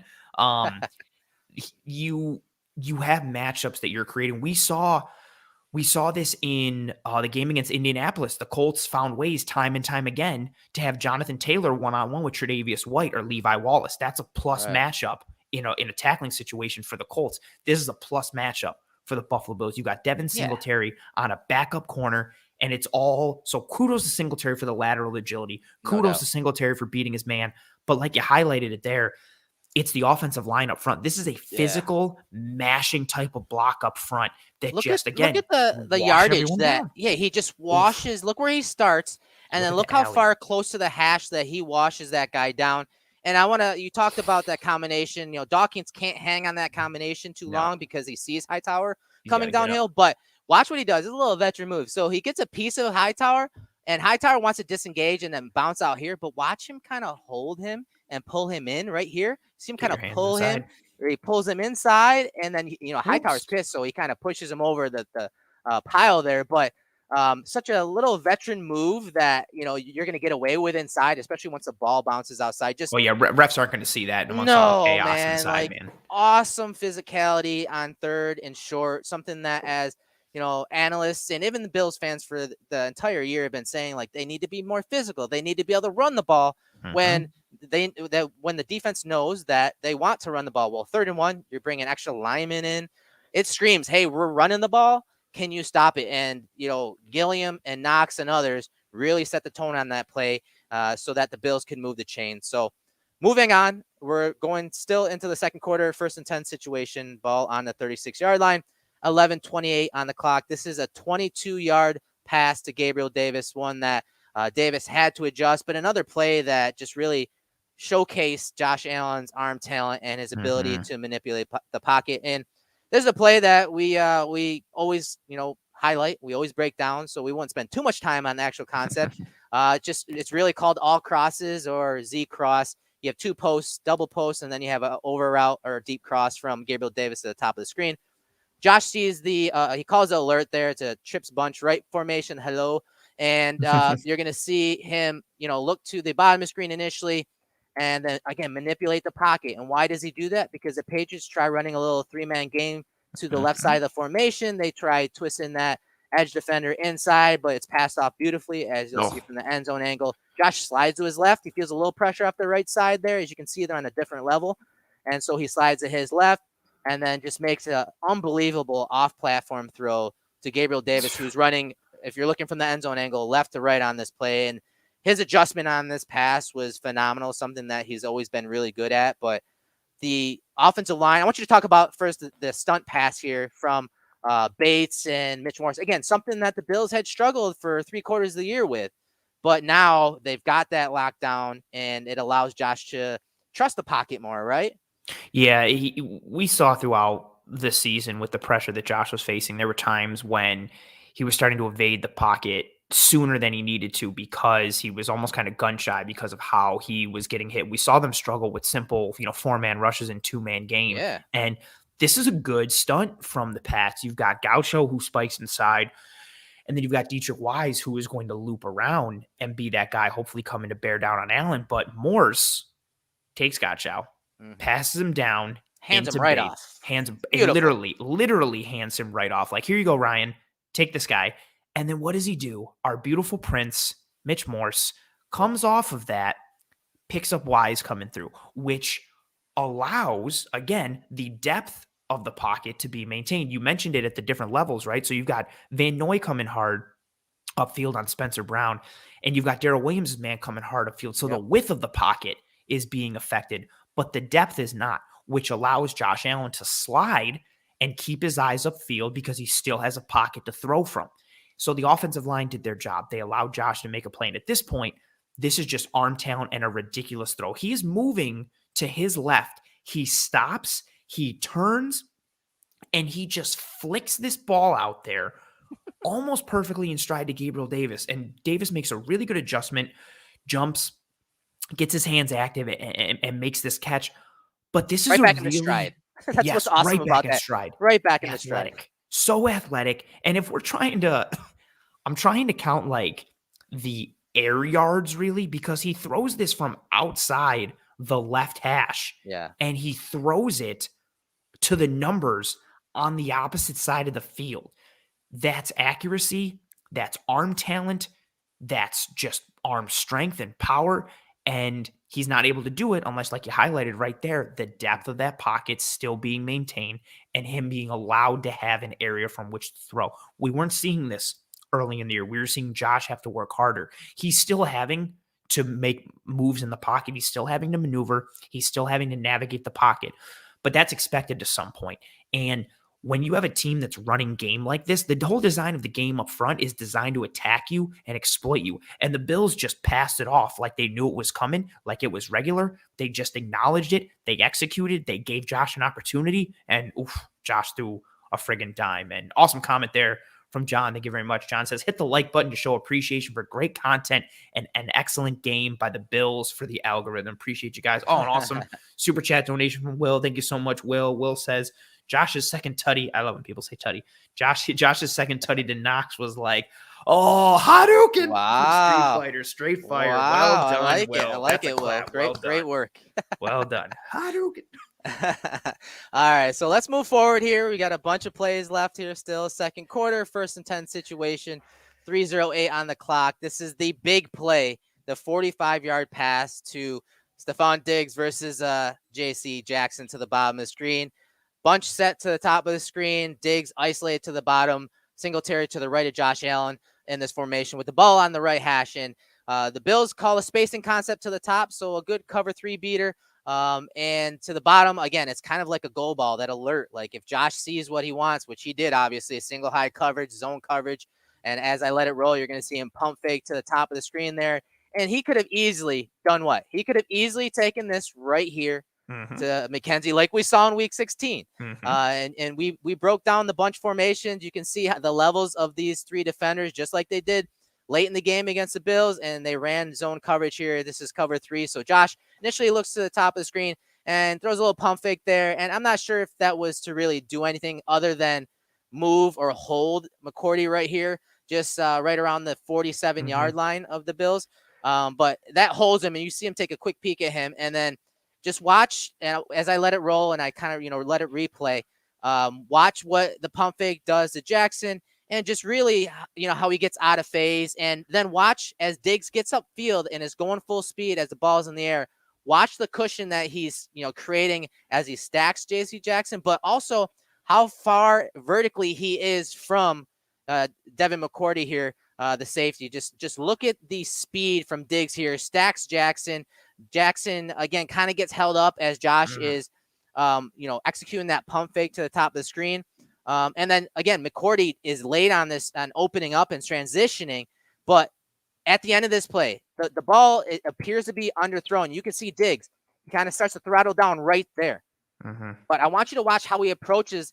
you have matchups that you're creating. We saw this in the game against Indianapolis. The Colts found ways time and time again to have Jonathan Taylor one-on-one with Tre'Davious White or Levi Wallace. That's a plus matchup in a tackling situation for the Colts. This is a plus matchup for the Buffalo Bills. You got Devin Singletary on a backup corner, and it's all – so kudos to Singletary for the lateral agility. Kudos to Singletary for beating his man. But like you highlighted it there, it's the offensive line up front. This is a physical, mashing type of block up front that look at the yardage that he just washes. Oof. Look where he starts, and then look how far close to the hash that he washes that guy down. And you talked about that combination. Dawkins can't hang on that combination too long because he sees Hightower coming downhill. But watch what he does. It's a little veteran move. So he gets a piece of Hightower, and Hightower wants to disengage and then bounce out here. But watch him kind of hold him and pull him in right here. See him kind of pull him, or he pulls him inside, and then Hightower's pissed, so he kind of pushes him over the pile there. But such a little veteran move that you're going to get away with inside, especially once the ball bounces outside. Refs aren't going to see that. Chaos inside, man. Awesome physicality on third and short, something that as analysts and even the Bills fans for the entire year have been saying, like, they need to be more physical. They need to be able to run the ball when the defense knows that they want to run the ball. Well, 3rd and 1, you're bringing extra linemen in. It screams, hey, we're running the ball. Can you stop it? And, Gilliam and Knox and others really set the tone on that play so that the Bills can move the chain. So moving on, we're going still into the second quarter, 1st and 10 situation, ball on the 36-yard line, 11:28 on the clock. This is a 22-yard pass to Gabriel Davis, one that Davis had to adjust, but another play that just really showcased Josh Allen's arm talent and his ability to manipulate the pocket. And this is a play that we always, highlight. We always break down, so we won't spend too much time on the actual concept. It's really called all crosses or Z cross. You have 2 posts, double posts, and then you have an over route or a deep cross from Gabriel Davis to the top of the screen. Josh sees he calls the alert there. It's a trips bunch right formation. Hello. And you're going to see him, look to the bottom of the screen initially, and then again manipulate the pocket. And why does he do that? Because the Patriots try running a little 3-man game to the left side of the formation. They try twisting that edge defender inside, but it's passed off beautifully, as you'll see from the end zone angle. Josh slides to his left. He feels a little pressure off the right side there. As you can see, they're on a different level. And so he slides to his left and then just makes an unbelievable off-platform throw to Gabriel Davis, who's running, if you're looking from the end zone angle, left to right on this play. And his adjustment on this pass was phenomenal, something that he's always been really good at. But the offensive line, I want you to talk about first the stunt pass here from Bates and Mitch Morris. Again, something that the Bills had struggled for 3/4 of the year with. But now they've got that lockdown, and it allows Josh to trust the pocket more, right? Yeah, we saw throughout the season with the pressure that Josh was facing, there were times when he was starting to evade the pocket sooner than he needed to because he was almost kind of gun shy because of how he was getting hit. We saw them struggle with simple, 4-man rushes and 2-man game. Yeah. And this is a good stunt from the Pats. You've got Gaucho who spikes inside, and then you've got Dietrich Wise who is going to loop around and be that guy, hopefully coming to bear down on Allen. But Morse takes Gaucho, passes him down, hands him right off. Literally hands him right off. Like, here you go, Ryan. Take this guy. And then what does he do? Our beautiful prince, Mitch Morse, comes off of that, picks up Wise coming through, which allows, again, the depth of the pocket to be maintained. You mentioned it at the different levels, right? So you've got Van Noy coming hard upfield on Spencer Brown, and you've got Darrell Williams' man coming hard upfield. So the width of the pocket is being affected, but the depth is not, which allows Josh Allen to slide and keep his eyes upfield because he still has a pocket to throw from. So the offensive line did their job. They allowed Josh to make a play. And at this point, this is just arm talent and a ridiculous throw. He is moving to his left. He stops, he turns, and he just flicks this ball out there almost perfectly in stride to Gabriel Davis. And Davis makes a really good adjustment, jumps, gets his hands active, and makes this catch. But this is right back in the stride. That's what's awesome about that. Stride. Right back in the stride. So athletic. And if we're trying to, I'm trying to count like the air yards really, because he throws this from outside the left hash. Yeah. And he throws it to the numbers on the opposite side of the field. That's accuracy, that's arm talent, that's just arm strength and power. And he's not able to do it unless, like you highlighted right there, the depth of that pocket still being maintained and him being allowed to have an area from which to throw. We weren't seeing this early in the year. We were seeing Josh have to work harder. He's still having to make moves in the pocket. He's still having to maneuver. He's still having to navigate the pocket. But that's expected to some point. And when you have a team that's running game like this, the whole design of the game up front is designed to attack you and exploit you. And the Bills just passed it off like they knew it was coming, like it was regular. They just acknowledged it. They executed. They gave Josh an opportunity. And Josh threw a friggin' dime. And awesome comment there from John. Thank you very much. John says, hit the like button to show appreciation for great content and an excellent game by the Bills for the algorithm. Appreciate you guys. Oh, an awesome super chat donation from Will. Thank you so much, Will. Will says, Josh's second tutty. I love when people say tutty. Josh's second tutty to Knox was like, oh, Hadouken! Wow. Straight fire. Wow. Well done, I like Will. it. I like it, Will. Great work. Well done. Hadouken. All right, so let's move forward here. We got a bunch of plays left here still. Second quarter, 1st and 10 situation, 3:08 on the clock. This is the big play, the 45-yard pass to Stephon Diggs versus JC Jackson to the bottom of the screen. Bunch set to the top of the screen. Diggs isolated to the bottom. Singletary to the right of Josh Allen in this formation with the ball on the right hash. And the Bills call a spacing concept to the top, so a good cover 3 beater. And to the bottom, again, it's kind of like a goal ball, that alert. Like if Josh sees what he wants, which he did, obviously, a single high coverage, zone coverage. And as I let it roll, you're going to see him pump fake to the top of the screen there. And he could have easily done what? He could have easily taken this right here to Mckenzie, like we saw in week 16. And we broke down the bunch formations. You can see how the levels of these 3 defenders, just like they did late in the game against the Bills, and they ran zone coverage here. This is cover 3. So Josh initially looks to the top of the screen and throws a little pump fake there. And I'm not sure if that was to really do anything other than move or hold McCourty right here, just right around the 47-yard line of the Bills. But that holds him, and you see him take a quick peek at him, and then just watch as I let it roll and I kind of, let it replay. Watch what the pump fake does to Jackson and just really, how he gets out of phase. And then watch as Diggs gets upfield and is going full speed as the ball's in the air. Watch the cushion that he's, creating as he stacks J.C. Jackson, but also how far vertically he is from Devin McCourty here, the safety. Just look at the speed from Diggs here. Stacks Jackson. Jackson, again, kind of gets held up as Josh is, executing that pump fake to the top of the screen. And then, again, McCourty is late on this, on opening up and transitioning. But at the end of this play, the ball, it appears to be underthrown. You can see Diggs. He kind of starts to throttle down right there. But I want you to watch how he approaches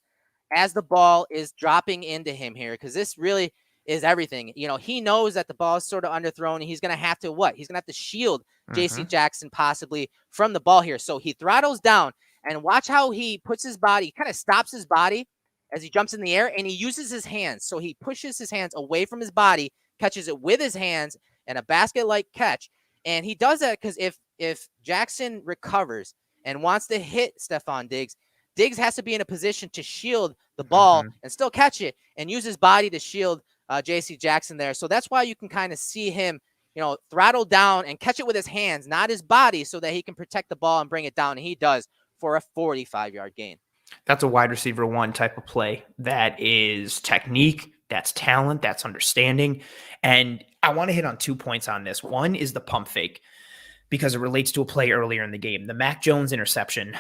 as the ball is dropping into him here, because this really is everything. He knows that the ball is sort of underthrown, and he's going to have to what? He's going to have to shield J.C. Jackson possibly from the ball here. So he throttles down, and watch how he puts his body, kind of stops his body as he jumps in the air, and he uses his hands. So he pushes his hands away from his body, catches it with his hands, and a basket-like catch. And he does that because if Jackson recovers and wants to hit Stephon Diggs, Diggs has to be in a position to shield the ball and still catch it and use his body to shield J.C. Jackson there. So that's why you can kind of see him, throttle down and catch it with his hands, not his body, so that he can protect the ball and bring it down. And he does for a 45-yard gain. That's a wide receiver 1 type of play. That is technique, that's talent, that's understanding. And I want to hit on 2 points on this. One is the pump fake, because it relates to a play earlier in the game. The Mac Jones interception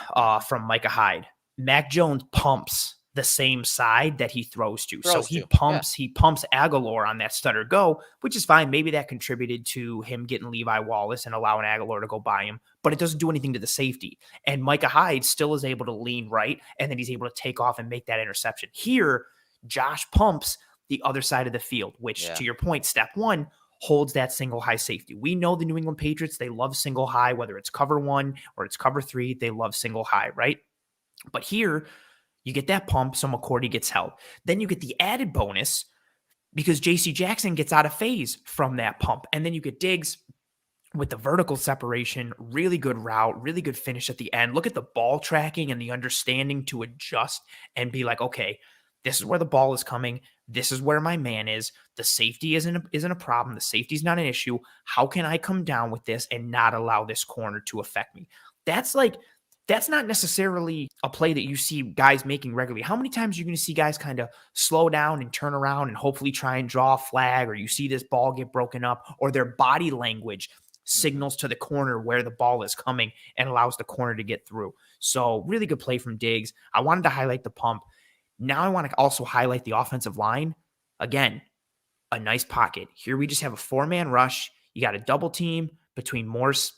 from Micah Hyde. Mac Jones pumps the same side that he throws to. He pumps Aguilar on that stutter go, which is fine. Maybe that contributed to him getting Levi Wallace and allowing Aguilar to go by him, but it doesn't do anything to the safety. And Micah Hyde still is able to lean right, and then he's able to take off and make that interception. Here, Josh pumps the other side of the field, which, to your point, step 1, holds that single high safety. We know the New England Patriots, they love single high, whether it's cover 1 or it's cover 3, they love single high, right? But here, you get that pump, so McCourty gets held. Then you get the added bonus because J.C. Jackson gets out of phase from that pump. And then you get Diggs with the vertical separation, really good route, really good finish at the end. Look at the ball tracking and the understanding to adjust and be like, okay, this is where the ball is coming. This is where my man is. The safety isn't a problem. The safety's not an issue. How can I come down with this and not allow this corner to affect me? That's not necessarily a play that you see guys making regularly. How many times are you going to see guys kind of slow down and turn around and hopefully try and draw a flag, or you see this ball get broken up, or their body language signals to the corner where the ball is coming and allows the corner to get through. So really good play from Diggs. I wanted to highlight the pump. Now I want to also highlight the offensive line. Again, a nice pocket. Here we just have a 4-man rush. You got a double team between Morse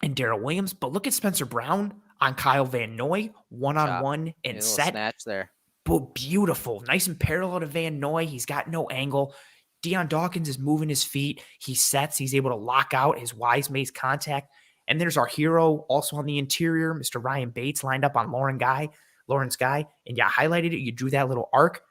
and Darrell Williams, but look at Spencer Brown on Kyle Van Noy, one-on-one and set. Snatch there. But beautiful. Nice and parallel to Van Noy. He's got no angle. Deion Dawkins is moving his feet. He sets. He's able to lock out his wise makes contact. And there's our hero also on the interior, Mr. Ryan Bates, lined up on Lawrence Guy. And you highlighted it. You drew that little arc.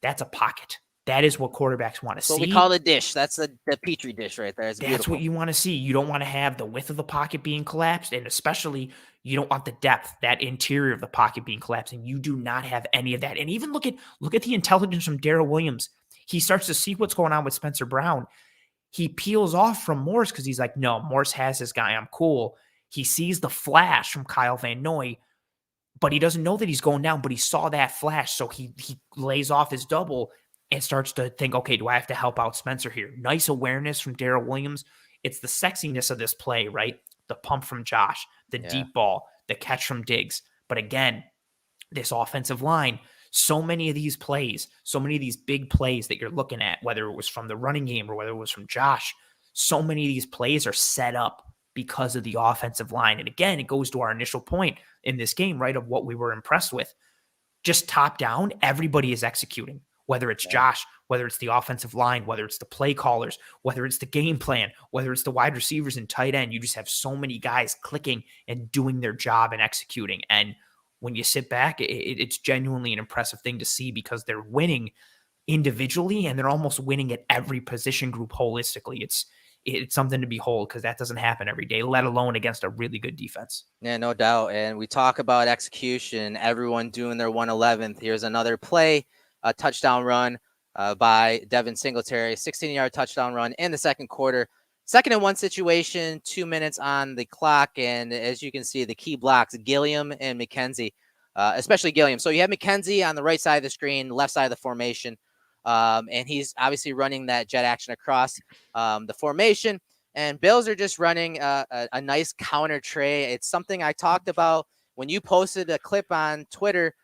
That's a pocket. That is what quarterbacks want to see. What we call the dish. That's the Petri dish right there. That's what you want to see. You don't want to have the width of the pocket being collapsed, and especially you don't want the depth, that interior of the pocket being collapsed, and you do not have any of that. And even look at the intelligence from Darrell Williams. He starts to see what's going on with Spencer Brown. He peels off from Morse because he's like, no, Morse has this guy. I'm cool. He sees the flash from Kyle Van Noy, but he doesn't know that he's going down, but he saw that flash. So he lays off his double and starts to think, okay, do I have to help out Spencer here? Nice awareness from Darrell Williams. It's the sexiness of this play, right? The pump from Josh, the deep ball, the catch from Diggs. But again, this offensive line, so many of these plays, so many of these big plays that you're looking at, whether it was from the running game or whether it was from Josh, so many of these plays are set up because of the offensive line. And again, it goes to our initial point in this game, right, of what we were impressed with. Just top down, everybody is executing. Whether it's Josh, whether it's the offensive line, whether it's the play callers, whether it's the game plan, whether it's the wide receivers and tight end, you just have so many guys clicking and doing their job and executing. And when you sit back, it's genuinely an impressive thing to see because they're winning individually and they're almost winning at every position group holistically. It's something to behold because that doesn't happen every day, let alone against a really good defense. Yeah, no doubt. And we talk about execution, everyone doing their 111th. Here's another play. A touchdown run by Devin Singletary, 16-yard touchdown run in the second quarter. 2nd and 1 situation, 2 minutes on the clock. And as you can see, the key blocks, Gilliam and Mckenzie, especially Gilliam. So you have Mckenzie on the right side of the screen, left side of the formation. And he's obviously running that jet action across the formation. And Bills are just running a nice counter tray. It's something I talked about when you posted a clip on Twitter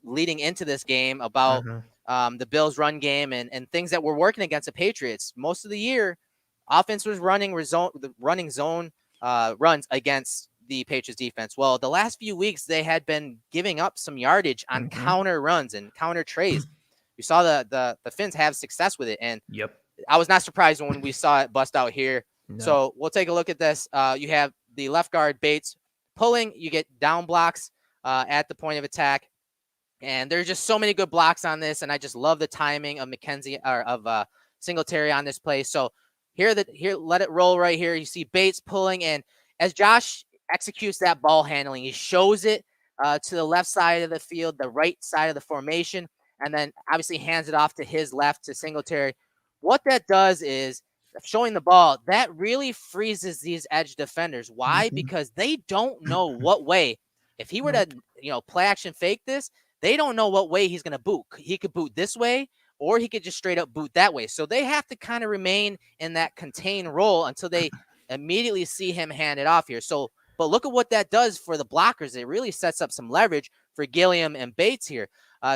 leading into this game about the Bills run game and things that were working against the Patriots. Most of the year, offense was running zone runs against the Patriots defense. Well, the last few weeks, they had been giving up some yardage on counter runs and counter trays. You saw the Finns have success with it. And I was not surprised when we saw it bust out here. No. So we'll take a look at this. You have the left guard Bates pulling. You get down blocks at the point of attack. And there's just so many good blocks on this. And I just love the timing of Mckenzie or of Singletary on this play. So here, let it roll right here. You see Bates pulling. And as Josh executes that ball handling, he shows it to the left side of the field, the right side of the formation, and then obviously hands it off to his left to Singletary. What that does is showing the ball, that really freezes these edge defenders. Why? Because they don't know what way. If he were to, play action fake this, they don't know what way he's going to boot. He could boot this way, or he could just straight up boot that way. So they have to kind of remain in that contained role until they immediately see him hand it off here. So, but look at what that does for the blockers. It really sets up some leverage for Gilliam and Bates here.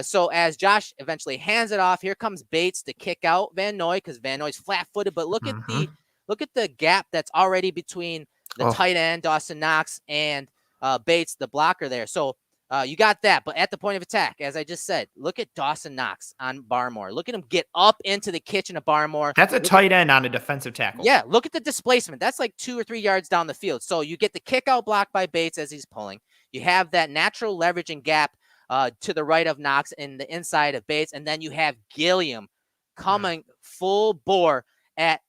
So as Josh eventually hands it off, here comes Bates to kick out Van Noy because Van Noy's flat-footed. But look at the gap that's already between the tight end Dawson Knox and Bates, the blocker there. So you got that. But at the point of attack, as I just said, look at Dawson Knox on Barmore. Look at him get up into the kitchen of Barmore. That's a tight end on a defensive tackle. Yeah, look at the displacement. That's like 2 or 3 yards down the field. So you get the kick out block by Bates as he's pulling. You have that natural leverage and gap to the right of Knox and the inside of Bates. And then you have Gilliam coming full bore at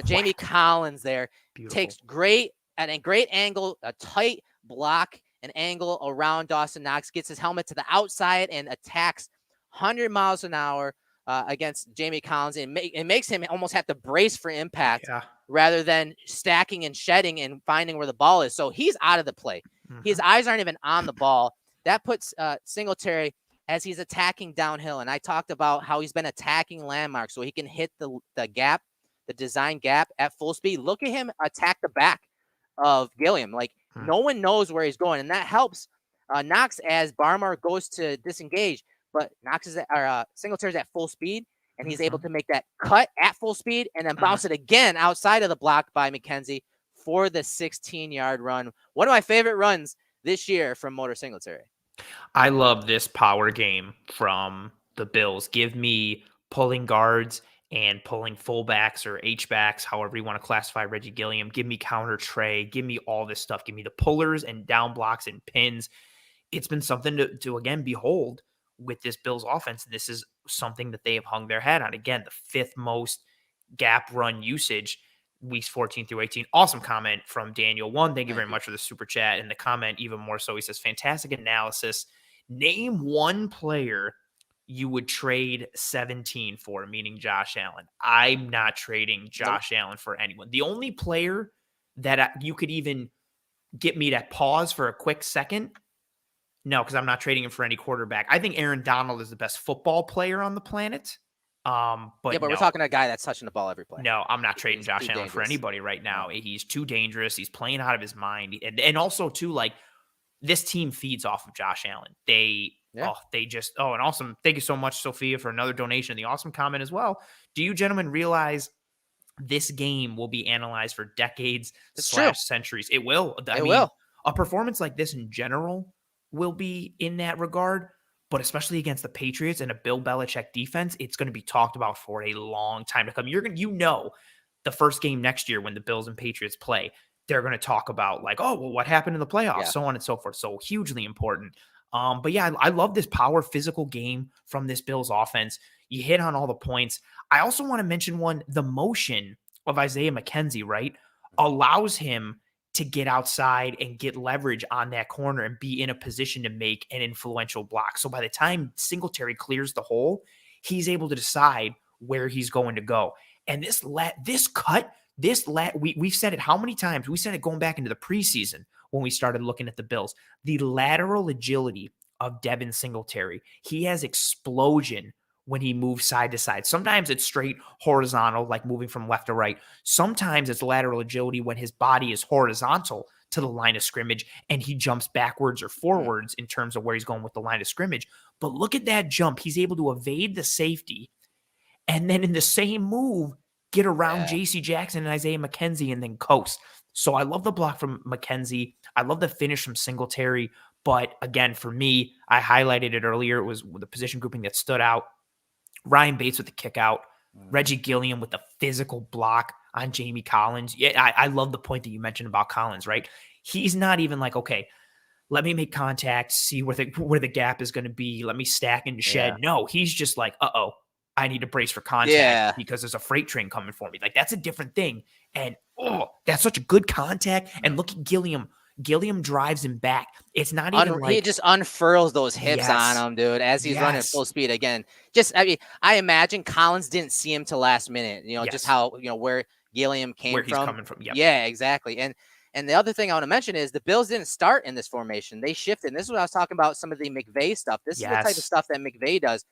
Jamie Collins there takes great angle, a tight block, an angle around Dawson Knox, gets his helmet to the outside and attacks 100 miles an hour against Jamie Collins. And it makes him almost have to brace for impact rather than stacking and shedding and finding where the ball is. So he's out of the play. His eyes aren't even on the ball. That puts Singletary as he's attacking downhill. And I talked about how he's been attacking landmarks so he can hit the gap, the design gap at full speed. Look at him attack the back of Gilliam. Like no one knows where he's going. And that helps Knox as Barmore goes to disengage. But Knox is Singletary's at full speed, and he's able to make that cut at full speed and then bounce it again outside of the block by Mckenzie for the 16-yard run. One of my favorite runs this year from Motor Singletary. I love this power game from the Bills. Give me pulling guards and pulling fullbacks or H-backs, however you want to classify Reggie Gilliam. Give me counter Trey. Give me all this stuff. Give me the pullers and down blocks and pins. It's been something to again, behold with this Bills offense. This is something that they have hung their hat on. Again, the fifth most gap run usage, weeks 14 through 18. Awesome comment from Daniel. Thank you very much for the super chat. And the comment even more so, he says, fantastic analysis. Name one player you would trade 17 for, meaning Josh Allen. I'm not trading Josh Allen for anyone. The only player that you could even get me to pause for a quick second, no, because I'm not trading him for any quarterback. I think Aaron Donald is the best football player on the planet. But we're talking a guy that's touching the ball every play. No, I'm not trading Josh Allen for anybody right now. He's too dangerous. He's playing out of his mind. And also, too, like, this team feeds off of Josh Allen. And awesome. Thank you so much, Sophia, for another donation. The awesome comment as well. Do you gentlemen realize this game will be analyzed for decades / centuries? It will. I mean, a performance like this in general will be in that regard. But especially against the Patriots and a Bill Belichick defense, it's going to be talked about for a long time to come. The first game next year when the Bills and Patriots play, they're going to talk about like, oh, well, what happened in the playoffs, so on and so forth. So hugely important. But yeah, I love this power physical game from this Bills offense. You hit on all the points. I also want to mention the motion of Isaiah Mckenzie, right, allows him to get outside and get leverage on that corner and be in a position to make an influential block. So by the time Singletary clears the hole, he's able to decide where he's going to go. And we've said it how many times? We said it going back into the preseason when we started looking at the Bills. The lateral agility of Devin Singletary. He has explosion when he moves side to side. Sometimes it's straight horizontal, like moving from left to right. Sometimes it's lateral agility when his body is horizontal to the line of scrimmage and he jumps backwards or forwards in terms of where he's going with the line of scrimmage. But look at that jump. He's able to evade the safety and then in the same move, get around J.C. Jackson and Isaiah Mckenzie and then coast. So I love the block from Mckenzie. I love the finish from Singletary. But again, for me, I highlighted it earlier. It was the position grouping that stood out. Ryan Bates with the kick out, Reggie Gilliam with the physical block on Jamie Collins. Yeah, I love the point that you mentioned about Collins, right? He's not even like, okay, let me make contact, see where the gap is going to be. Let me stack and shed. Yeah. No, he's just like, I need to brace for contact because there's a freight train coming for me. Like, that's a different thing. And, that's such a good contact. And look at Gilliam. Gilliam drives him back. It's not even like... He just unfurls those hips on him, dude, as he's running full speed again. I imagine Collins didn't see him till last minute, just how, where Gilliam came from. Where he's coming from, Yeah, exactly. And the other thing I want to mention is the Bills didn't start in this formation. They shifted. And this is what I was talking about, some of the McVay stuff. This is the type of stuff that McVay does.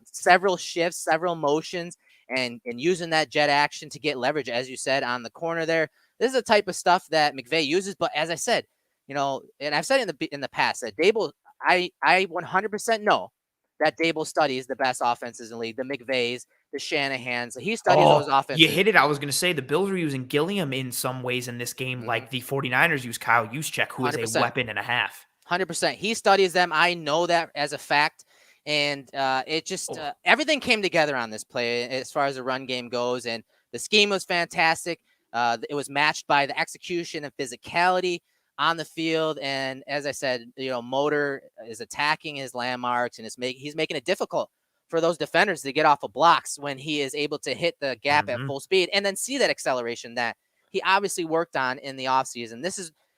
Several shifts, several motions, and using that jet action to get leverage, as you said, on the corner there. This is the type of stuff that McVay uses. But as I said, and I've said in the past that Dable, I 100% know that Dable studies the best offenses in the league, the McVays, the Shanahans. He studies those offenses. You hit it. I was going to say the Bills are using Gilliam in some ways in this game, like the 49ers use Kyle Juszczyk, who 100%. Is a weapon and a half. 100%. He studies them. I know that as a fact. And it just everything came together on this play as far as the run game goes. And the scheme was fantastic. It was matched by the execution and physicality on the field. And as I said, Motor is attacking his landmarks and he's making it difficult for those defenders to get off of blocks when he is able to hit the gap at full speed and then see that acceleration that he obviously worked on in the offseason.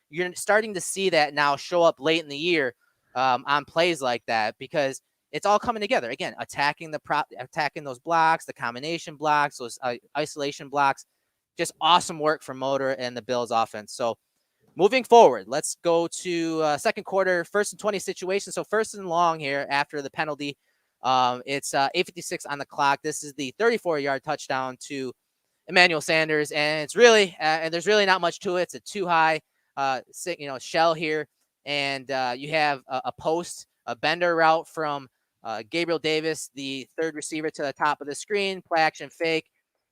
You're starting to see that now show up late in the year on plays like that, because it's all coming together. Again, attacking those blocks, the combination blocks, those isolation blocks. Just awesome work from Motor and the Bills offense. So moving forward, let's go to second quarter, 1st and 20 situation. So 1st and long here after the penalty. It's 8:56 on the clock. This is the 34-yard touchdown to Emmanuel Sanders, and it's really and there's really not much to it. It's a too high shell here, and you have a post, a bender route from Gabriel Davis, the third receiver, to the top of the screen, play action fake.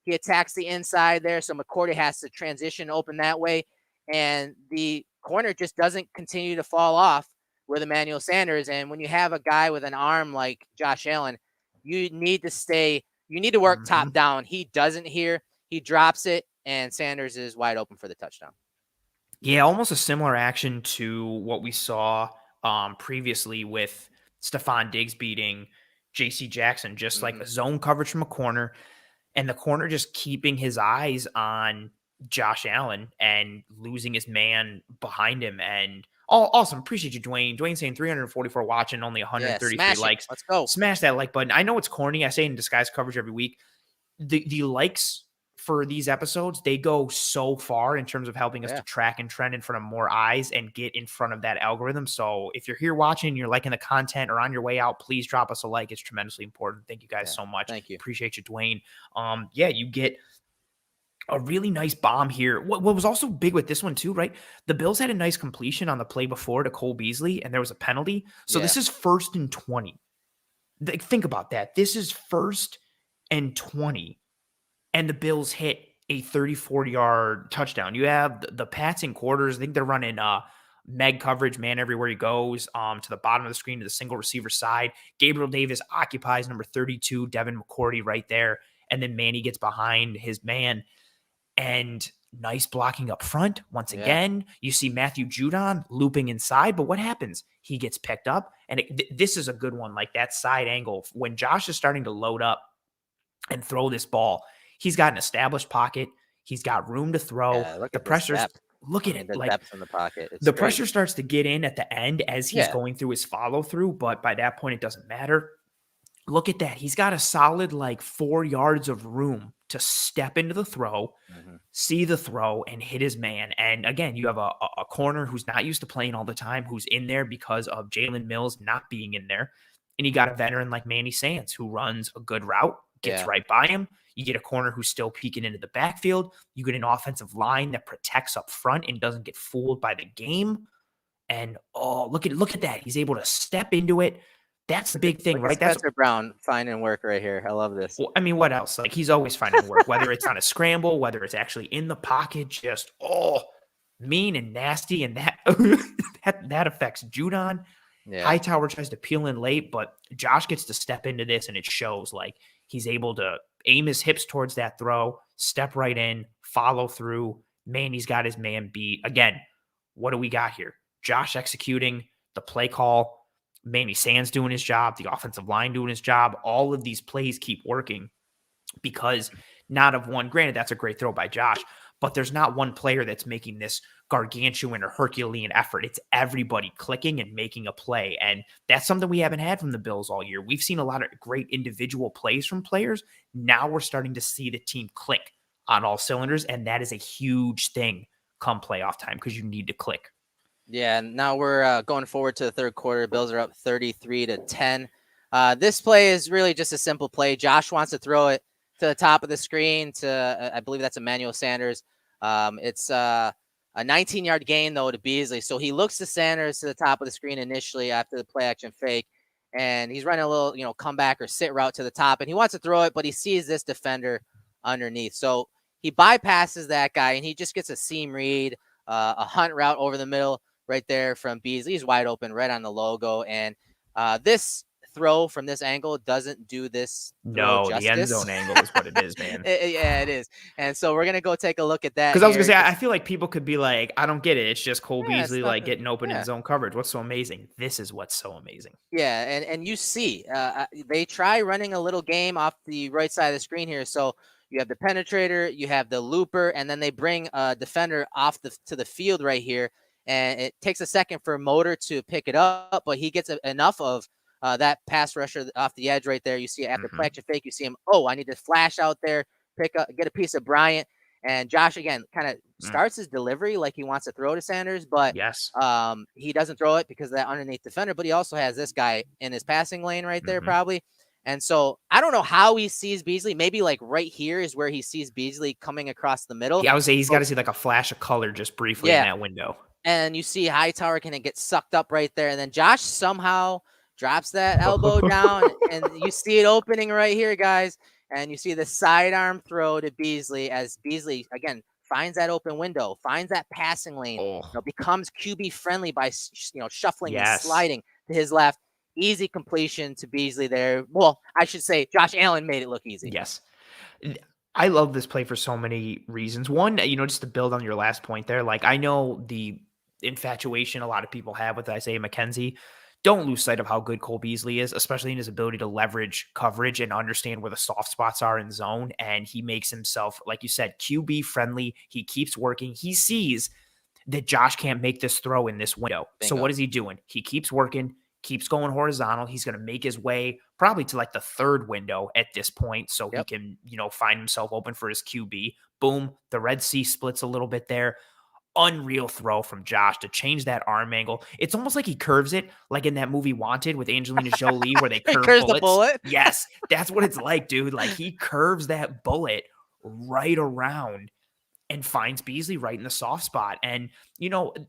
He attacks the inside there, so McCourty has to transition open that way, and the corner just doesn't continue to fall off with Emmanuel Sanders. And when you have a guy with an arm like Josh Allen, you need to work top down. He doesn't here. He drops it, and Sanders is wide open for the touchdown. Yeah, almost a similar action to what we saw previously with Stephon Diggs beating J.C. Jackson, just like a zone coverage from a corner, and the corner just keeping his eyes on Josh Allen and losing his man behind him. And awesome. Appreciate you, Dwayne. Dwayne saying 344 watching, only 133 likes. Let's go. Smash that like button. I know it's corny. I say it in disguise coverage every week. The likes for these episodes, they go so far in terms of helping us to track and trend in front of more eyes and get in front of that algorithm. So if you're here watching, you're liking the content or on your way out, please drop us a like. It's tremendously important. Thank you guys so much. Thank you. Appreciate you, Dwayne. You get a really nice bomb here. What was also big with this one too, right? The Bills had a nice completion on the play before to Cole Beasley, and there was a penalty. So this is 1st and 20. Think about that. This is 1st and 20. And the Bills hit a 34-yard touchdown. You have the Pats in quarters. I think they're running Meg coverage, man everywhere he goes, to the bottom of the screen to the single receiver side. Gabriel Davis occupies number 32, Devin McCourty right there. And then Manny gets behind his man. And nice blocking up front. Once again, you see Matthew Judon looping inside. But what happens? He gets picked up. And this is a good one, like that side angle. When Josh is starting to load up and throw this ball, he's got an established pocket. He's got room to throw. The pressure. Look at it. The like depth in the pocket. The pressure starts to get in at the end as he's going through his follow through. But by that point, it doesn't matter. Look at that. He's got a solid 4 yards of room to step into the throw, see the throw, and hit his man. And again, you have a corner who's not used to playing all the time, who's in there because of Jalen Mills not being in there. And you got a veteran like Manny Sands who runs a good route, gets right by him. You get a corner who's still peeking into the backfield. You get an offensive line that protects up front and doesn't get fooled by the game. And look at that. He's able to step into it. That's the big thing, right? That's Spencer Brown finding work right here. I love this. Well, I mean, what else? He's always finding work, whether it's on a scramble, whether it's actually in the pocket, just mean and nasty, and that affects Judon. Hightower tries to peel in late, but Josh gets to step into this, and it shows. He's able to aim his hips towards that throw, step right in, follow through. Manny's got his man beat. Again, what do we got here? Josh executing the play call. Manny Sands doing his job, the offensive line doing his job. All of these plays keep working because not of one. Granted, that's a great throw by Josh, but there's not one player that's making this gargantuan or Herculean effort. It's everybody clicking and making a play. And that's something we haven't had from the Bills all year. We've seen a lot of great individual plays from players. Now we're starting to see the team click on all cylinders. And that is a huge thing come playoff time because you need to click. Yeah, now we're going forward to the third quarter. Bills are up 33-10. This play is really just a simple play. Josh wants to throw it to the top of the screen to, I believe that's Emmanuel Sanders. It's a 19-yard gain, though, to Beasley. So he looks to Sanders to the top of the screen initially after the play action fake, and he's running a little, comeback or sit route to the top, and he wants to throw it, but he sees this defender underneath. So he bypasses that guy, and he just gets a seam read, a hunt route over the middle. Right there from Beasley. He's wide open right on the logo. And this throw from this angle doesn't do this throw No, the end justice. zone angle is what it is, man. Yeah, it is. And so we're gonna go take a look at that Because I was gonna here. say, I feel like people could be like, I don't get it. It's just Cole Yeah, it's Beasley like nothing. getting open in Yeah. zone coverage. What's so amazing? This is what's so amazing. Yeah, and you see, they try running a little game off the right side of the screen here. So you have the penetrator, you have the looper, and then they bring a defender off to the field right here. And it takes a second for Motor to pick it up, but he gets enough of that pass rusher off the edge right there. You see after play action fake, you see him. Oh, I need to flash out there, get a piece of Bryant. And Josh again kind of starts his delivery like he wants to throw to Sanders, but Yes. he doesn't throw it because of that underneath defender, but he also has this guy in his passing lane right there, probably. And so I don't know how he sees Beasley. Maybe like right here is where he sees Beasley coming across the middle. Yeah, I would say he's got to see like a flash of color just briefly in that window. And you see Hightower can get sucked up right there. And then Josh somehow drops that elbow down, and you see it opening right here, guys. And you see the sidearm throw to Beasley as Beasley, again, finds that open window, finds that passing lane, becomes QB friendly by, shuffling and sliding to his left. Easy completion to Beasley there. Well, I should say Josh Allen made it look easy. Yes. I love this play for so many reasons. One, just to build on your last point there, like I know the infatuation a lot of people have with Isaiah McKenzie. Don't lose sight of how good Cole Beasley is, especially in his ability to leverage coverage and understand where the soft spots are in zone. And he makes himself, like you said, QB friendly. He keeps working. He sees that Josh can't make this throw in this window. Bingo. So what is he doing? He keeps working, keeps going horizontal. He's going to make his way probably to like the third window at this point. So he can, find himself open for his QB. Boom. The Red Sea splits a little bit there. Unreal throw from Josh to change that arm angle. It's almost like he curves it, like in that movie Wanted with Angelina Jolie, where they curve bullets. The bullet. Yes, that's what it's like, dude. Like he curves that bullet right around and finds Beasley right in the soft spot. And,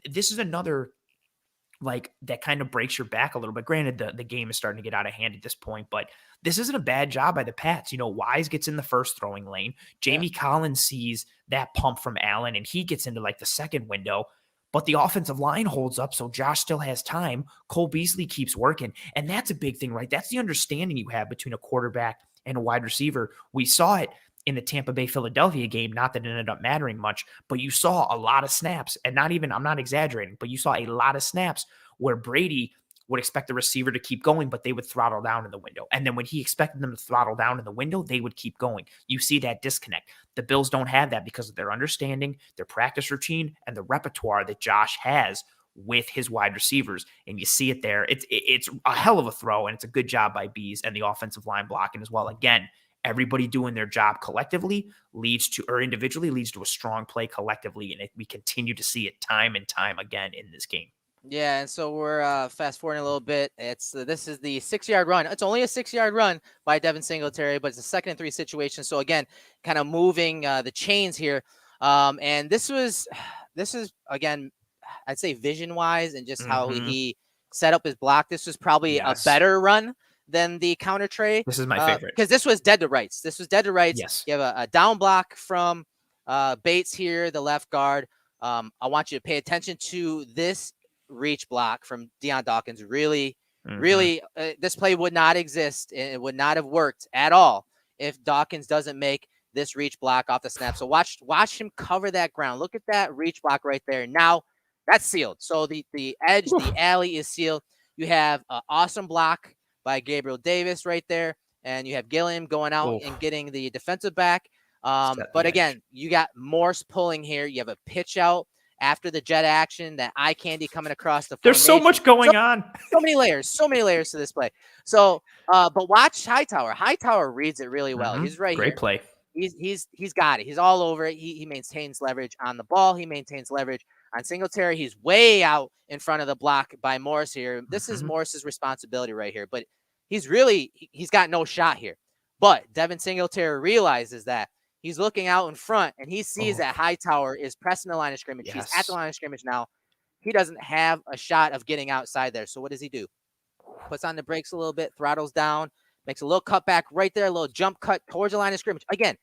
this is another like that kind of breaks your back a little bit. Granted, the game is starting to get out of hand at this point, but this isn't a bad job by the Pats. Wise gets in the first throwing lane. Jamie Collins sees that pump from Allen, and he gets into like the second window, but the offensive line holds up, so Josh still has time. Cole Beasley keeps working, and that's a big thing, right? That's the understanding you have between a quarterback and a wide receiver. We saw it in the Tampa Bay Philadelphia game, not that it ended up mattering much, but you saw a lot of snaps, and I'm not exaggerating, but you saw a lot of snaps where Brady would expect the receiver to keep going, but they would throttle down in the window. And then when he expected them to throttle down in the window, they would keep going. You see that disconnect. The Bills don't have that because of their understanding, their practice routine, and the repertoire that Josh has with his wide receivers. And you see it there. It's a hell of a throw, and it's a good job by Bees and the offensive line blocking as well. Again, everybody doing their job collectively individually leads to a strong play collectively. And we continue to see it time and time again in this game. Yeah, and so we're fast forwarding a little bit. This is the 6-yard run. It's only a 6-yard run by Devin Singletary, but it's a 2nd and 3 situation. So again, kind of moving the chains here. And this is again, I'd say vision wise and just how he set up his block. This was probably a better run than the counter tray. This is my favorite because this was dead to rights. Yes. You have a down block from Bates here, the left guard. I want you to pay attention to this reach block from Deion Dawkins. Really, this play would not exist, and it would not have worked at all if Dawkins doesn't make this reach block off the snap. So watch him cover that ground. Look at that reach block right there. Now that's sealed. So the edge, the alley is sealed. You have an awesome block by Gabriel Davis right there, and you have Gilliam going out and getting the defensive back. But again, you got Morse pulling here. You have a pitch out after the jet action, that eye candy coming across the formation. There's so much going on. So many layers to this play. So, but watch Hightower. Hightower reads it really well. He's right Great here. Play. He's got it. He's all over it. He maintains leverage on the ball. He maintains leverage on Singletary. He's way out in front of the block by Morris here. This is Morris's responsibility right here, but he's got no shot here. But Devin Singletary realizes that. He's looking out in front, and he sees that Hightower is pressing the line of scrimmage. He's at the line of scrimmage now. He doesn't have a shot of getting outside there. So what does he do? Puts on the brakes a little bit, throttles down, makes a little cut back right there, a little jump cut towards the line of scrimmage. Again,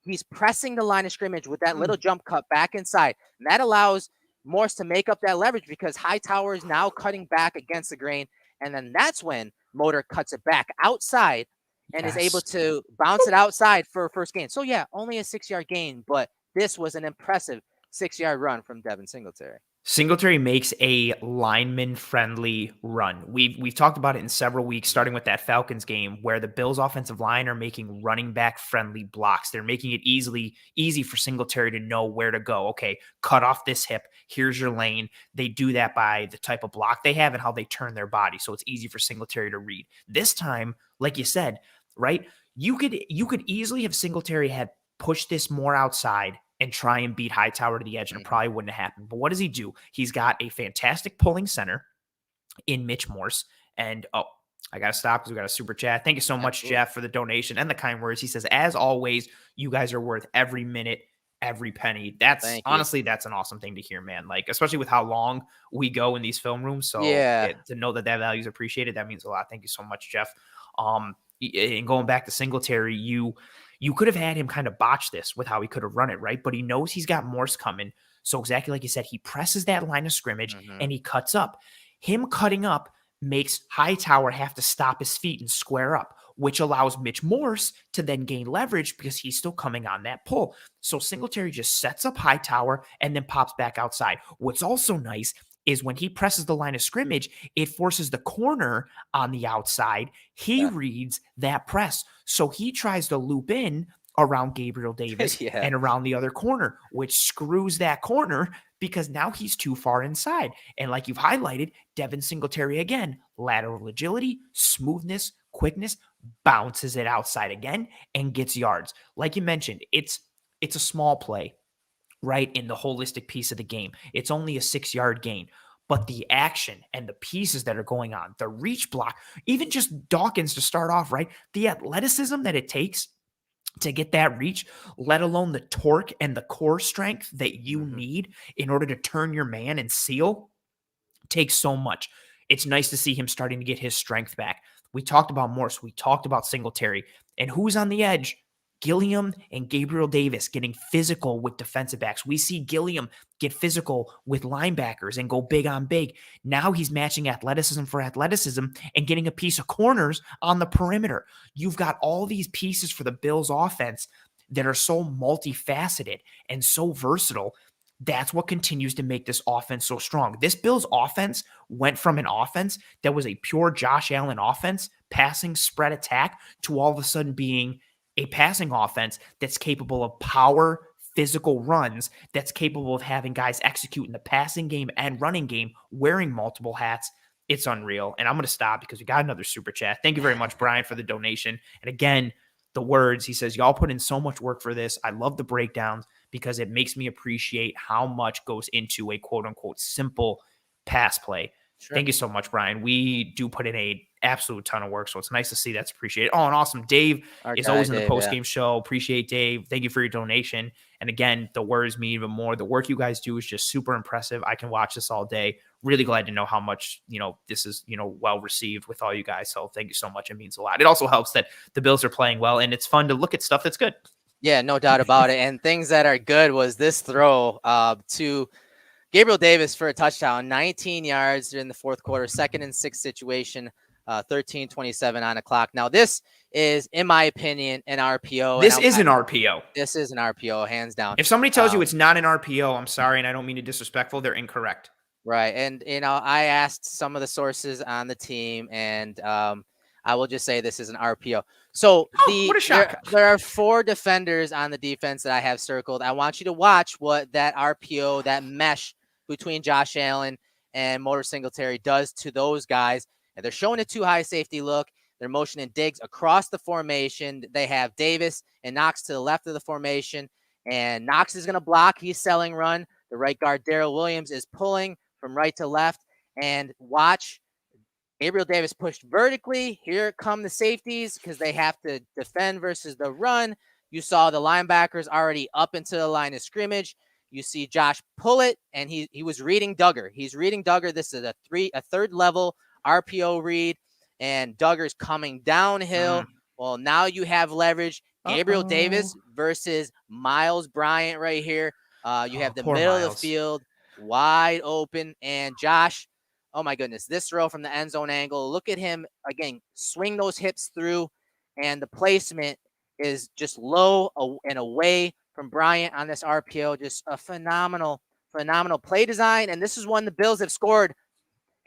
he's pressing the line of scrimmage with that little jump cut back inside. And that allows Morse to make up that leverage because Hightower is now cutting back against the grain. And then that's when Motor cuts it back outside and is able Yes. to bounce it outside for a first gain. So yeah, only a 6-yard gain, but this was an impressive 6-yard run from Devin Singletary. Singletary makes a lineman-friendly run. We've talked about it in several weeks, starting with that Falcons game, where the Bills' offensive line are making running back-friendly blocks. They're making it easy for Singletary to know where to go. Okay, cut off this hip. Here's your lane. They do that by the type of block they have and how they turn their body, so it's easy for Singletary to read. This time, like you said, right? You could easily have Singletary had pushed this more outside and try and beat Hightower to the edge, and it probably wouldn't have happened. But what does he do? He's got a fantastic pulling center in Mitch Morse. And, I got to stop because we got a super chat. Thank you so much, Jeff, for the donation and the kind words. He says, as always, you guys are worth every minute, every penny. Honestly, that's an awesome thing to hear, man. Like, especially with how long we go in these film rooms. So to know that value is appreciated, that means a lot. Thank you so much, Jeff. And going back to Singletary, you could have had him kind of botch this with how he could have run it, right? But he knows he's got Morse coming. So exactly like you said, he presses that line of scrimmage and he cuts up. Him cutting up makes Hightower have to stop his feet and square up, which allows Mitch Morse to then gain leverage because he's still coming on that pull. So Singletary just sets up Hightower and then pops back outside. What's also nice is when he presses the line of scrimmage, it forces the corner on the outside. He reads that press. So he tries to loop in around Gabriel Davis and around the other corner, which screws that corner because now he's too far inside. And like you've highlighted, Devin Singletary again, lateral agility, smoothness, quickness, bounces it outside again and gets yards. Like you mentioned, it's a small play, right, in the holistic piece of the game. It's only a 6-yard gain. But the action and the pieces that are going on, the reach block, even just Dawkins to start off, right? The athleticism that it takes to get that reach, let alone the torque and the core strength that you need in order to turn your man and seal, takes so much. It's nice to see him starting to get his strength back. We talked about Morse. We talked about Singletary. And who's on the edge? Gilliam and Gabriel Davis getting physical with defensive backs. We see Gilliam get physical with linebackers and go big on big. Now he's matching athleticism for athleticism and getting a piece of corners on the perimeter. You've got all these pieces for the Bills offense that are so multifaceted and so versatile. That's what continues to make this offense so strong. This Bills offense went from an offense that was a pure Josh Allen offense, passing spread attack, to all of a sudden being a passing offense that's capable of power, physical runs, that's capable of having guys execute in the passing game and running game, wearing multiple hats. It's unreal. And I'm going to stop because we got another super chat. Thank you very much, Brian, for the donation. And again, the words, he says, y'all put in so much work for this. I love the breakdowns because it makes me appreciate how much goes into a quote unquote simple pass play. Sure. Thank you so much, Brian. We do put in a absolute ton of work, so it's nice to see that's appreciated. Oh, and awesome. Dave is always in the post-game show. Appreciate Dave. Thank you for your donation. And again, the words mean even more. The work you guys do is just super impressive. I can watch this all day. Really glad to know how much, this is, well received with all you guys. So thank you so much. It means a lot. It also helps that the Bills are playing well, and it's fun to look at stuff that's good. Yeah, no doubt about it. And things that are good was this throw to Gabriel Davis for a touchdown, 19 yards in the fourth quarter, 2nd and 6 situation, 13:27 on the clock. Now, this is, in my opinion, an RPO. This is an RPO. This is an RPO, hands down. If somebody tells you it's not an RPO, I'm sorry, and I don't mean to be disrespectful, they're incorrect. Right. And, I asked some of the sources on the team, and I will just say this is an RPO. So what a shock. There are 4 defenders on the defense that I have circled. I want you to watch what that RPO, that mesh between Josh Allen and Motor Singletary does to those guys. And they're showing a too high safety look. They're motioning Diggs across the formation. They have Davis and Knox to the left of the formation. And Knox is going to block. He's selling run. The right guard, Darrell Williams, is pulling from right to left. And watch Gabriel Davis pushed vertically. Here come the safeties because they have to defend versus the run. You saw the linebackers already up into the line of scrimmage. You see Josh pull it, and he was reading Duggar. He's reading Duggar. This is a third level RPO read, and Duggar's coming downhill. Well, now you have leverage. Gabriel Davis versus Miles Bryant right here. You have the middle of the field wide open, and Josh Oh my goodness, this throw from the end zone angle. Look at him again, swing those hips through, and the placement is just low and away from Bryant on this RPO. Just a phenomenal play design. And this is one the Bills have scored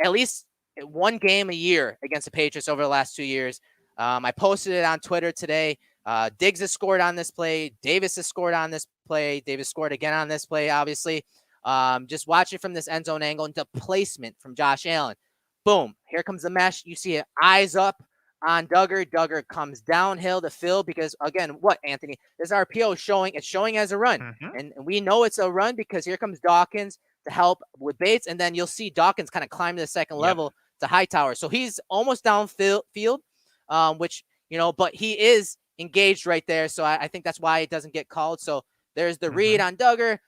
at least one game a year against the Patriots over the last 2 years. I posted it on Twitter today. Diggs has scored on this play. Davis has scored on this play. Davis scored again on this play, obviously. Just watch it from this end zone angle into placement from Josh Allen. Boom. Here comes the mesh. You see it, eyes up on Duggar. Duggar comes downhill to Phil because, again, what, Anthony? This RPO is showing as a run. Mm-hmm. And we know it's a run because here comes Dawkins to help with Bates. And then you'll see Dawkins kind of climb to the second level to Hightower. So he's almost downfield, which, but he is engaged right there. So I think that's why it doesn't get called. So there's the read on Duggar.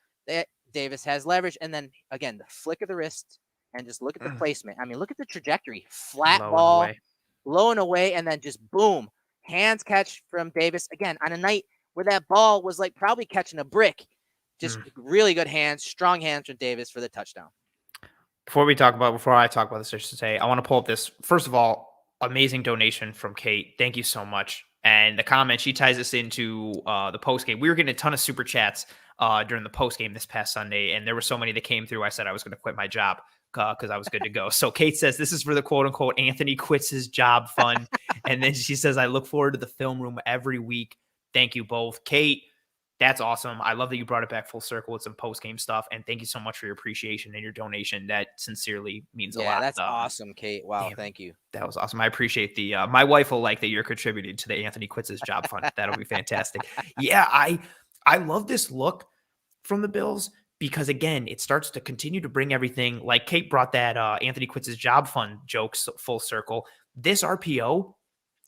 Davis has leverage. And then, again, the flick of the wrist and just look at the placement. I mean, look at the trajectory. Flat ball, low and away, and then just boom. Hands catch from Davis. Again, on a night where that ball was like probably catching a brick. Just really good hands, strong hands from Davis for the touchdown. Before I talk about this, I should say, I want to pull up this. First of all, amazing donation from Kate. Thank you so much. And the comment, she ties us into the post game. We were getting a ton of super chats during the post game this past Sunday, and there were so many that came through. I said I was going to quit my job because I was good to go. So Kate says, this is for the quote unquote Anthony quits his job fund. And then she says, I look forward to the film room every week. Thank you both. Kate, that's awesome. I love that you brought it back full circle with some post-game stuff. And thank you so much for your appreciation and your donation. That sincerely means a lot. Yeah, that's awesome, Kate. Wow, thank you. That was awesome. I appreciate the my wife will like that you're contributing to the Anthony quits his job fund. That'll be fantastic. Yeah, I love this look from the Bills because, again, it starts to continue to bring everything, like Kate brought that Anthony quits his job fund jokes full circle. This RPO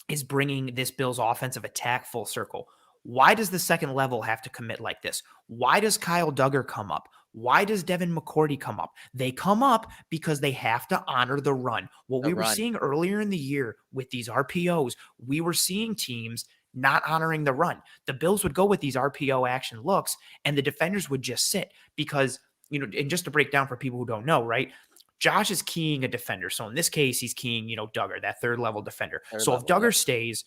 is bringing this Bills offensive attack full circle. Why does the second level have to commit like this? Why does Kyle Duggar come up? Why does Devin McCourty come up? They come up because they have to honor the run. What we were seeing earlier in the year with these RPOs, we were seeing teams not honoring the run. The Bills would go with these RPO action looks, and the defenders would just sit because, and just to break down for people who don't know, right? Josh is keying a defender. So in this case, he's keying, Duggar, that third level defender. If Duggar stays,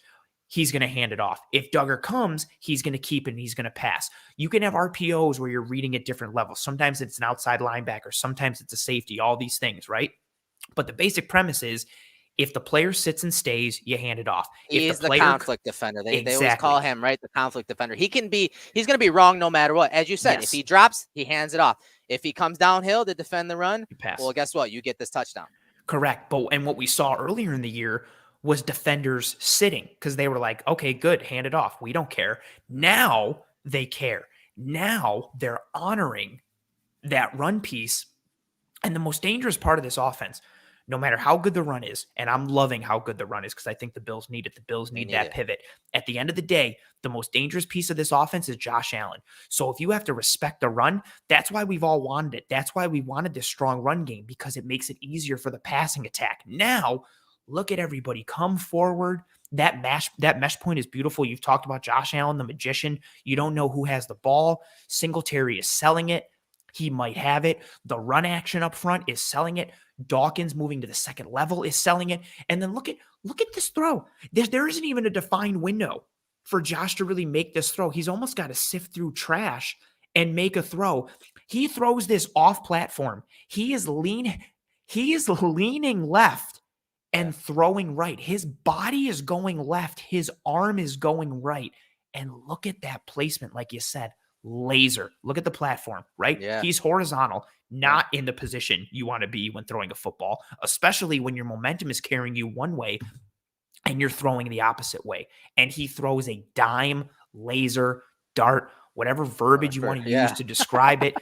he's going to hand it off. If Duggar comes, he's going to keep it and he's going to pass. You can have RPOs where you're reading at different levels. Sometimes it's an outside linebacker. Sometimes it's a safety, all these things, right? But the basic premise is if the player sits and stays, you hand it off. He's the conflict defender. They always call him, right, the conflict defender. He's going to be wrong no matter what. As you said, if he drops, he hands it off. If he comes downhill to defend the run, well, guess what? You get this touchdown. Correct. And what we saw earlier in the year was defenders sitting because they were like, okay, good, hand it off. We don't care. Now they care. Now they're honoring that run piece. And the most dangerous part of this offense, no matter how good the run is, and I'm loving how good the run is because I think the Bills need it. The Bills need that pivot. At the end of the day, the most dangerous piece of this offense is Josh Allen. So if you have to respect the run, that's why we've all wanted it. That's why we wanted this strong run game because it makes it easier for the passing attack. Now, look at everybody come forward. That mesh point is beautiful. You've talked about Josh Allen, the magician. You don't know who has the ball. Singletary is selling it. He might have it. The run action up front is selling it. Dawkins moving to the second level is selling it. And then look at this throw. There isn't even a defined window for Josh to really make this throw. He's almost got to sift through trash and make a throw. He throws this off platform. He is leaning left and throwing right. His body is going left. His arm is going right. And look at that placement, like you said, laser. Look at the platform, right? Yeah. He's horizontal, not in the position you want to be when throwing a football, especially when your momentum is carrying you one way and you're throwing the opposite way. And he throws a dime, laser, dart, whatever verbiage you want to use to describe it.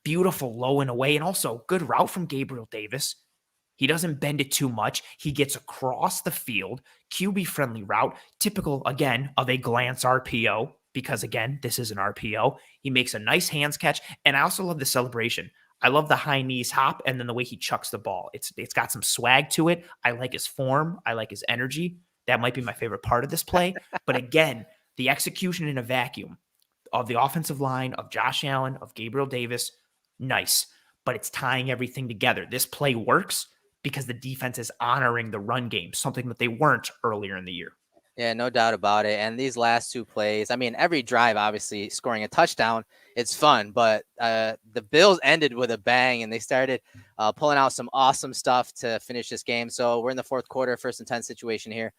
Beautiful low and away. And also good route from Gabriel Davis. He doesn't bend it too much. He gets across the field, QB-friendly route, typical, again, of a glance RPO, because, again, this is an RPO. He makes a nice hands catch, and I also love the celebration. I love the high knees hop and then the way he chucks the ball. It's got some swag to it. I like his form. I like his energy. That might be my favorite part of this play. But, again, the execution in a vacuum of the offensive line, of Josh Allen, of Gabriel Davis, nice. But it's tying everything together. This play works because the defense is honoring the run game, something that they weren't earlier in the year. Yeah, no doubt about it. And these last two plays, I mean, every drive, obviously, scoring a touchdown, it's fun. But the Bills ended with a bang, and they started pulling out some awesome stuff to finish this game. So we're in the fourth quarter, 1st and 10 situation here.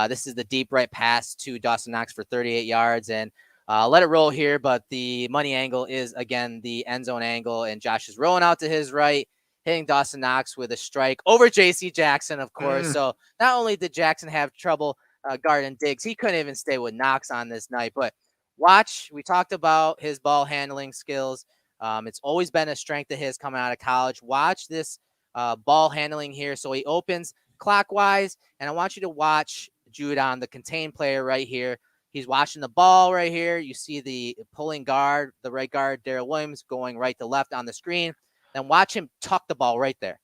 This is the deep right pass to Dawson Knox for 38 yards. And let it roll here. But the money angle is, again, the end zone angle. And Josh is rolling out to his right, hitting Dawson Knox with a strike over J.C. Jackson, of course. So not only did Jackson have trouble guarding Diggs, he couldn't even stay with Knox on this night. But watch, we talked about his ball handling skills. It's always been a strength of his coming out of college. Watch this ball handling here. So he opens clockwise, and I want you to watch Judon, the contained player right here. He's watching the ball right here. You see the pulling guard, the right guard, Darrell Williams, going right to left on the screen. Then watch him tuck the ball right there.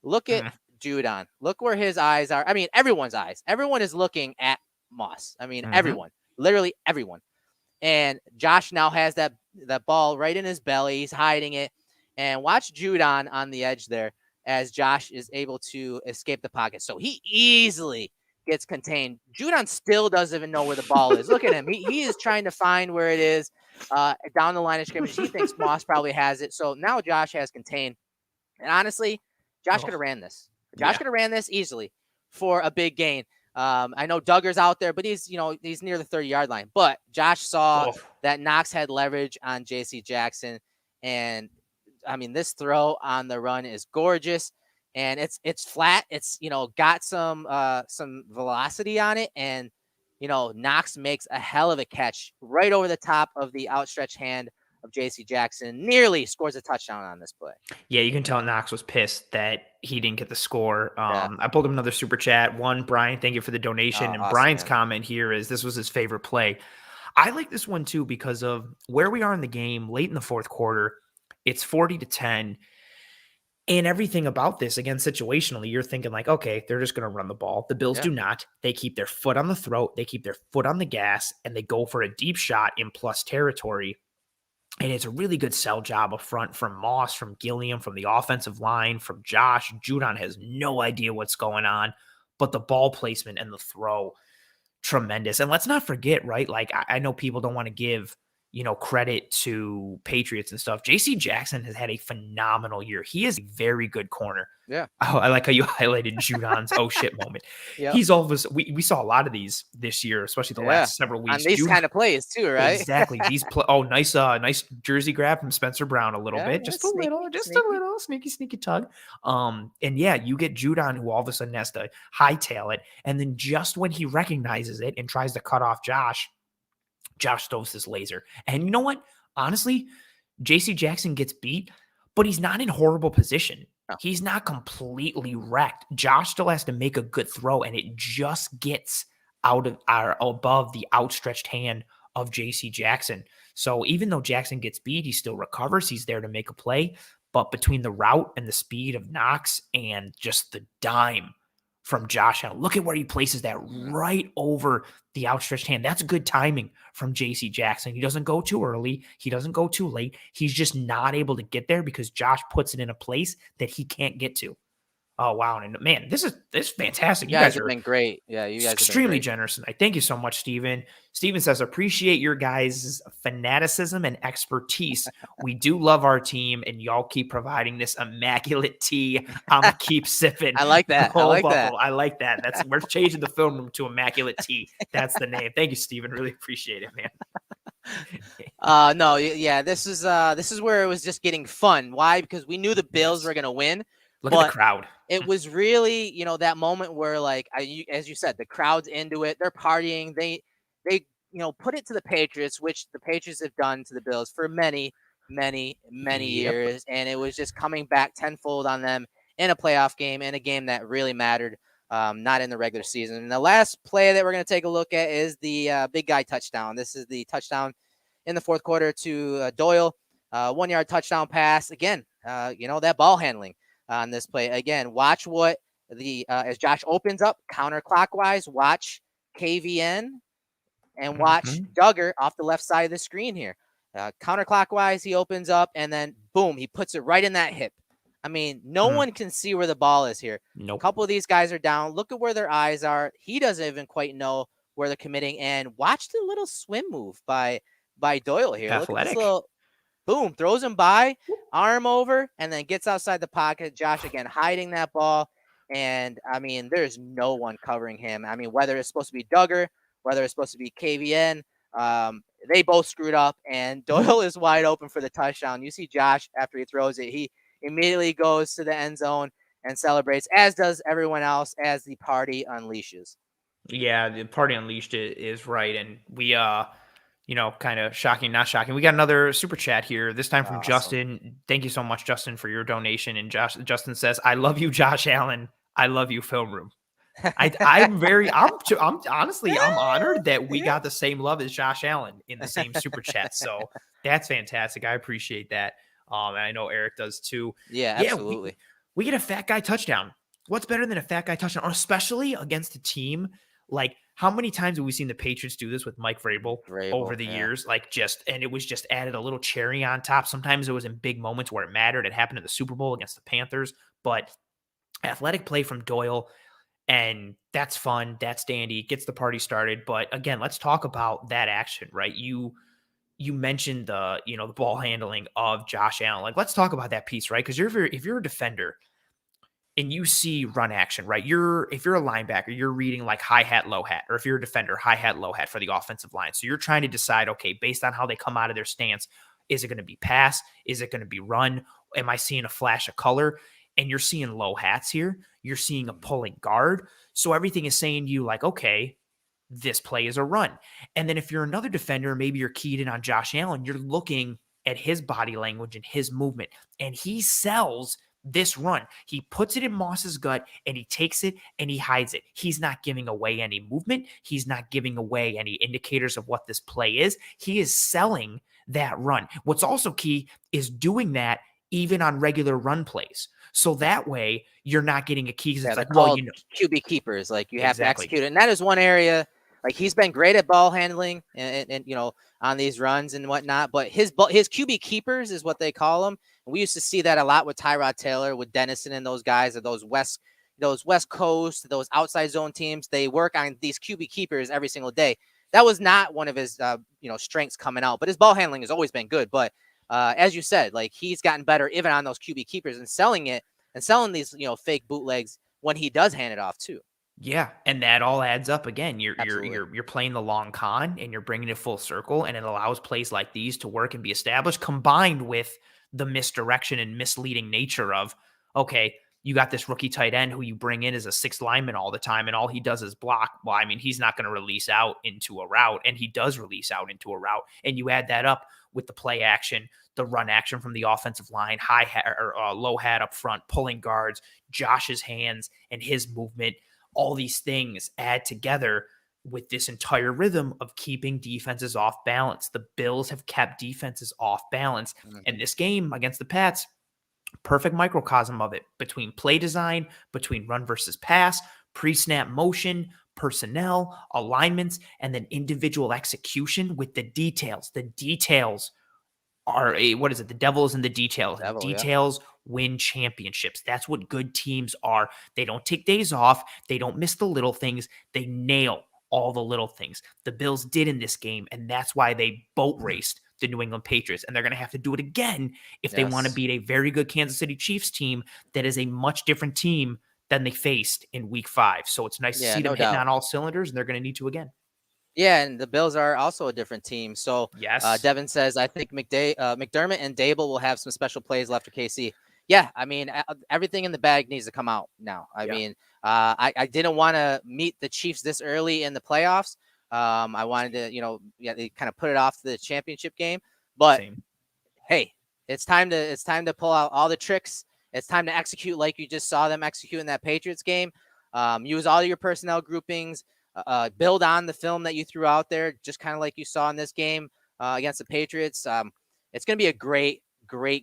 Look at Judon. Look where his eyes are. I mean, everyone's eyes. Everyone is looking at Moss. I mean, everyone. Literally everyone. And Josh now has that ball right in his belly. He's hiding it. And watch Judon on the edge there as Josh is able to escape the pocket. So he easily gets contained. Judon still doesn't even know where the ball is. Look at him. He is trying to find where it is down the line of scrimmage. He thinks Moss probably has it. So now Josh has contained. And honestly, Josh could have ran this. Josh could have ran this easily for a big gain. I know Duggar's out there, but he's near the 30-yard line. But Josh saw that Knox had leverage on J.C. Jackson. And, I mean, this throw on the run is gorgeous. And it's flat. It's, got some velocity on it. And, Knox makes a hell of a catch right over the top of the outstretched hand of J.C. Jackson, nearly scores a touchdown on this play. Yeah, you can tell Knox was pissed that he didn't get the score. I pulled him another super chat. One, Bryant, thank you for the donation. And awesome, Brian's comment here is this was his favorite play. I like this one too because of where we are in the game, late in the fourth quarter. It's 40-10. And everything about this, again, situationally, you're thinking like, okay, they're just going to run the ball. The Bills do not. They keep their foot on the throat. They keep their foot on the gas, and they go for a deep shot in plus territory. And it's a really good sell job up front from Moss, from Gilliam, from the offensive line, from Josh. Judon has no idea what's going on, but the ball placement and the throw, tremendous. And let's not forget, right? Like, I know people don't want to give, credit to Patriots and stuff. J.C. Jackson has had a phenomenal year. He is a very good corner. Yeah. Oh, I like how you highlighted Judon's oh shit moment. Yep. He's all of us. We saw a lot of these this year, especially the last several weeks. On these kind of plays too, right? Exactly. These nice jersey grab from Spencer Brown a little bit. Just a little sneaky tug. And yeah, you get Judon who all of a sudden has to hightail it. And then just when he recognizes it and tries to cut off Josh stows this laser. And you know what? Honestly, J.C. Jackson gets beat, but he's not in horrible position. No. He's not completely wrecked. Josh still has to make a good throw, and it just gets above the outstretched hand of J.C. Jackson. So even though Jackson gets beat, he still recovers. He's there to make a play. But between the route and the speed of Knox and just the dime from Josh Allen, look at where he places that right over the outstretched hand. That's good timing from J.C. Jackson. He doesn't go too early. He doesn't go too late. He's just not able to get there because Josh puts it in a place that he can't get to. Oh, wow. And man, this is fantastic. You guys have been great. Yeah, you guys extremely generous tonight. Thank you so much, Steven. Steven says, appreciate your guys' fanaticism and expertise. We do love our team, and y'all keep providing this immaculate tea. I'm keep sipping. I like that. I like that. We're changing the film room to immaculate tea. That's the name. Thank you, Steven. Really appreciate it, man. No, yeah, this is where it was just getting fun. Why? Because we knew the Bills were gonna win. Look at the crowd. It was really, that moment where, like, as you said, the crowd's into it. They're partying. They put it to the Patriots, which the Patriots have done to the Bills for many, many, many years. And it was just coming back tenfold on them in a playoff game, and a game that really mattered, not in the regular season. And the last play that we're going to take a look at is the big guy touchdown. This is the touchdown in the fourth quarter to Doyle. 1 yard touchdown pass. Again, that ball handling on this play. Again, watch what as Josh opens up counterclockwise, watch KVN and watch Duggar off the left side of the screen here. Counterclockwise, he opens up, and then boom, he puts it right in that hip I mean, no one can see where the ball is here. Nope. A couple of these guys are down. Look at where their eyes are. He doesn't even quite know where they're committing. And watch the little swim move by Doyle here. Look at this Athletic. little boom, throws him by, arm over, and then gets outside the pocket. Josh again hiding that ball. And I mean, there's no one covering him. I mean, whether it's supposed to be Duggar, whether it's supposed to be KVN, they both screwed up, and Doyle is wide open for the touchdown. You see Josh after he throws it, he immediately goes to the end zone and celebrates, as does everyone else, as the party unleashes. Yeah, the party unleashed is right, and we kind of shocking, not shocking. We got another super chat here, this time from Awesome. Justin. Thank you so much, Justin, for your donation. And Justin says, "I love you, Josh Allen. I love you, Film Room." I'm honestly, I'm honored that we got the same love as Josh Allen in the same super chat. So that's fantastic. I appreciate that. And I know Eric does too. Yeah, absolutely. We get a fat guy touchdown. What's better than a fat guy touchdown, especially against a team like, how many times have we seen the Patriots do this with Mike Vrabel over the years? And it was just added a little cherry on top. Sometimes it was in big moments where it mattered. It happened in the Super Bowl against the Panthers, but athletic play from Doyle, and that's fun. That's dandy. Gets the party started. But again, let's talk about that action, right? You mentioned the ball handling of Josh Allen. Like, let's talk about that piece, right? Because if you're a defender and you see run action, right? If you're a linebacker, you're reading like high hat, low hat, or if you're a defender, high hat, low hat for the offensive line. So you're trying to decide, okay, based on how they come out of their stance, is it going to be pass? Is it going to be run? Am I seeing a flash of color? And you're seeing low hats here. You're seeing a pulling guard. So everything is saying to you like, okay, this play is a run. And then if you're another defender, maybe you're keyed in on Josh Allen, you're looking at his body language and his movement, and he sells this run. He puts it in Moss's gut and he takes it and he hides it. He's not giving away any movement. He's not giving away any indicators of what this play is. He is selling that run. What's also key is doing that even on regular run plays. So that way you're not getting a key. Because it's like, well, QB keepers, like you have to execute it. And that is one area, like he's been great at ball handling and on these runs and whatnot, but his QB keepers is what they call them. And we used to see that a lot with Tyrod Taylor, with Dennison and those guys, or those West Coast, those outside zone teams. They work on these QB keepers every single day. That was not one of his strengths coming out, but his ball handling has always been good. But as you said, like he's gotten better even on those QB keepers and selling these fake bootlegs when he does hand it off too. Yeah, and that all adds up. Again, you're playing the long con and you're bringing it full circle, and it allows plays like these to work and be established, combined with the misdirection and misleading nature of, okay, you got this rookie tight end who you bring in as a sixth lineman all the time, and all he does is block. Well, I mean, he's not going to release out into a route, and he does release out into a route. And you add that up with the play action, the run action from the offensive line, high hat or low hat up front, pulling guards, Josh's hands and his movement. All these things add together with this entire rhythm of keeping defenses off balance. The Bills have kept defenses off balance. Mm-hmm. And this game against the Pats, perfect microcosm of it, between play design, between run versus pass, pre-snap motion, personnel, alignments, and then individual execution with the details. The details are the devil is in the details. Details win championships. That's what good teams are. They don't take days off. They don't miss the little things. They nail all the little things. The Bills did in this game, and that's why they boat raced the New England Patriots, and they're going to have to do it again if they want to beat a very good Kansas City Chiefs team that is a much different team than they faced in Week 5. So it's nice to see them hitting on all cylinders, and they're going to need to again. Yeah, and the Bills are also a different team. So yes, Devin says, I think McDermott and Dable will have some special plays left for KC. Yeah, I mean, everything in the bag needs to come out now. I mean, I didn't want to meet the Chiefs this early in the playoffs. I wanted to, they kind of put it off to the championship game. But hey, it's time to pull out all the tricks. It's time to execute like you just saw them execute in that Patriots game. Use all your personnel groupings. Build on the film that you threw out there, just kind of like you saw in this game against the Patriots. It's going to be a great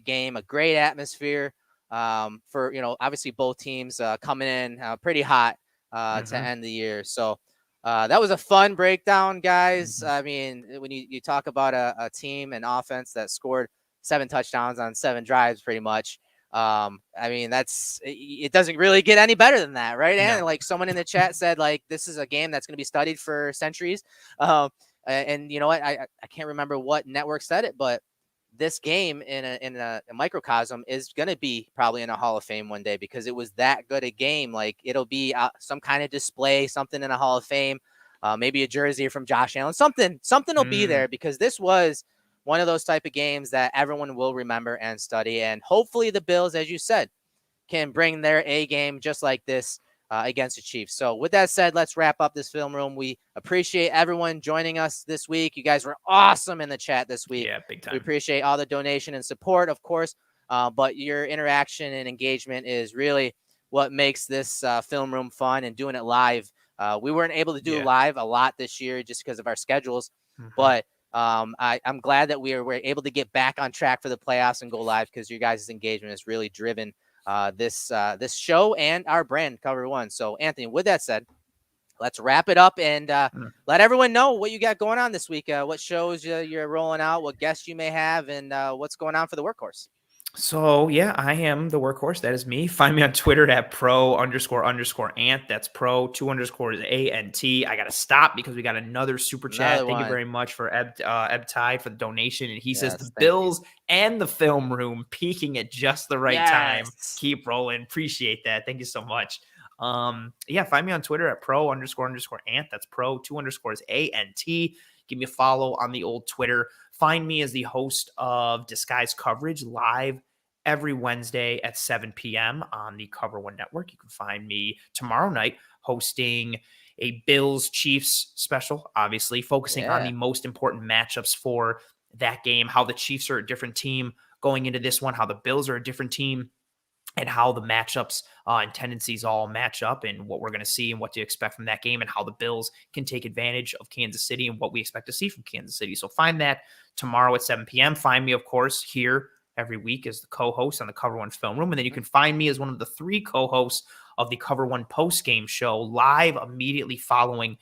game, a great atmosphere for, obviously both teams coming in pretty hot to end the year. So that was a fun breakdown, guys. I mean, when you talk about a team and offense that scored 7 touchdowns on 7 drives pretty much, I mean, it doesn't really get any better than that, right? And No. like someone in the chat said, like, this is a game that's going to be studied for centuries. And you know what? I can't remember what network said it, but this game in a microcosm is going to be probably in a Hall of Fame one day because it was that good a game. Like it'll be some kind of display, something in a Hall of Fame, maybe a jersey from Josh Allen, something will be there because this was one of those type of games that everyone will remember and study. And hopefully the Bills, as you said, can bring their A game just like this against the Chiefs. So with that said, let's wrap up this film room. We appreciate everyone joining us this week. You guys were awesome in the chat this week. Yeah, big time. We appreciate all the donation and support, of course, but your interaction and engagement is really what makes this film room fun, and doing it live. We weren't able to do live a lot this year just because of our schedules, but I'm glad that we were able to get back on track for the playoffs and go live because your guys' engagement has really driven this show and our brand, Cover One. So, Anthony, with that said, let's wrap it up and let everyone know what you got going on this week. What shows you're rolling out, what guests you may have, and what's going on for the workhorse. So yeah, I am the workhorse. That is me. Find me on Twitter at pro__ant. That's pro_ANT. I got to stop because we got another super chat. Thank you very much for Eb Tide for the donation. And he says the Bills and the film room peaking at just the right time. Keep rolling. Appreciate that. Thank you so much. Yeah, find me on Twitter at pro__ant. That's pro2_ANT. Give me a follow on the old Twitter. Find me as the host of Disguise Coverage live every Wednesday at 7 p.m. on the Cover One Network. You can find me tomorrow night hosting a Bills Chiefs special, obviously focusing on the most important matchups for that game, how the Chiefs are a different team going into this one, how the Bills are a different team, and how the matchups and tendencies all match up and what we're going to see and what to expect from that game and how the Bills can take advantage of Kansas City and what we expect to see from Kansas City. So find that tomorrow at 7 p.m. Find me, of course, here every week as the co-host on the Cover One Film Room. And then you can find me as one of the 3 co-hosts of the Cover One post-game show live immediately following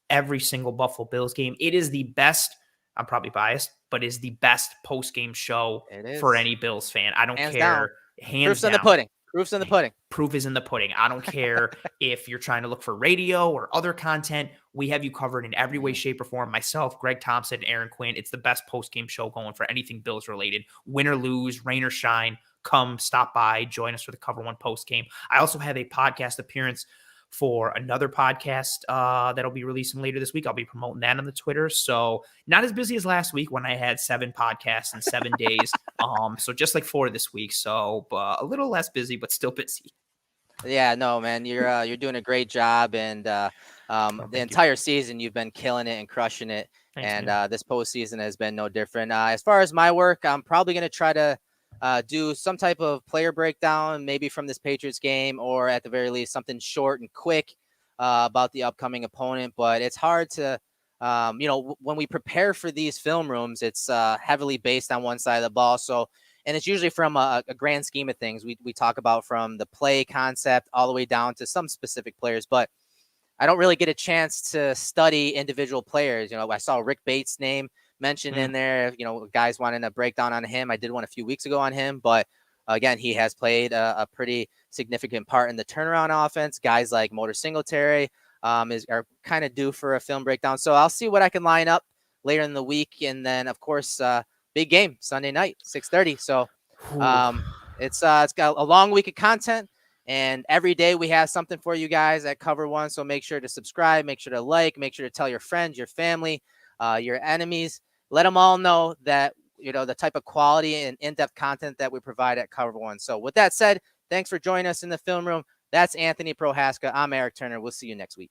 every single Buffalo Bills game. It is the best, I'm probably biased, but is the best post-game show for any Bills fan. I don't care. Proof's in the pudding. Proof's in the pudding. Proof is in the pudding. I don't care if you're trying to look for radio or other content. We have you covered in every way, shape, or form. Myself, Greg Thompson, Aaron Quinn. It's the best post-game show going for anything Bills related. Win or lose, rain or shine, come, stop by, join us for the Cover One post-game. I also have a podcast appearance for another podcast that'll be releasing later this week. I'll be promoting that on the Twitter. So not as busy as last week when I had 7 podcasts in 7 days. So just like 4 this week. So a little less busy, but still busy. Yeah, no, man, you're doing a great job, and the entire season you've been killing it and crushing it. Thanks, and this postseason has been no different. As far as my work, I'm probably going to try to do some type of player breakdown, maybe from this Patriots game, or at the very least something short and quick about the upcoming opponent. But it's hard to, when we prepare for these film rooms, it's heavily based on one side of the ball. So, and it's usually from a grand scheme of things. We talk about from the play concept all the way down to some specific players, but I don't really get a chance to study individual players. I saw Rick Bates' name mentioned in there, guys wanting a breakdown on him. I did one a few weeks ago on him, but again, he has played a pretty significant part in the turnaround offense. Guys like Motor Singletary are kind of due for a film breakdown. So I'll see what I can line up later in the week. And then of course, big game Sunday night, 6:30. So it's got a long week of content, and every day we have something for you guys at Cover One. So make sure to subscribe, make sure to like, make sure to tell your friends, your family, your enemies. Let them all know that, the type of quality and in-depth content that we provide at Cover One. So with that said, thanks for joining us in the film room. That's Anthony Prohaska. I'm Eric Turner. We'll see you next week.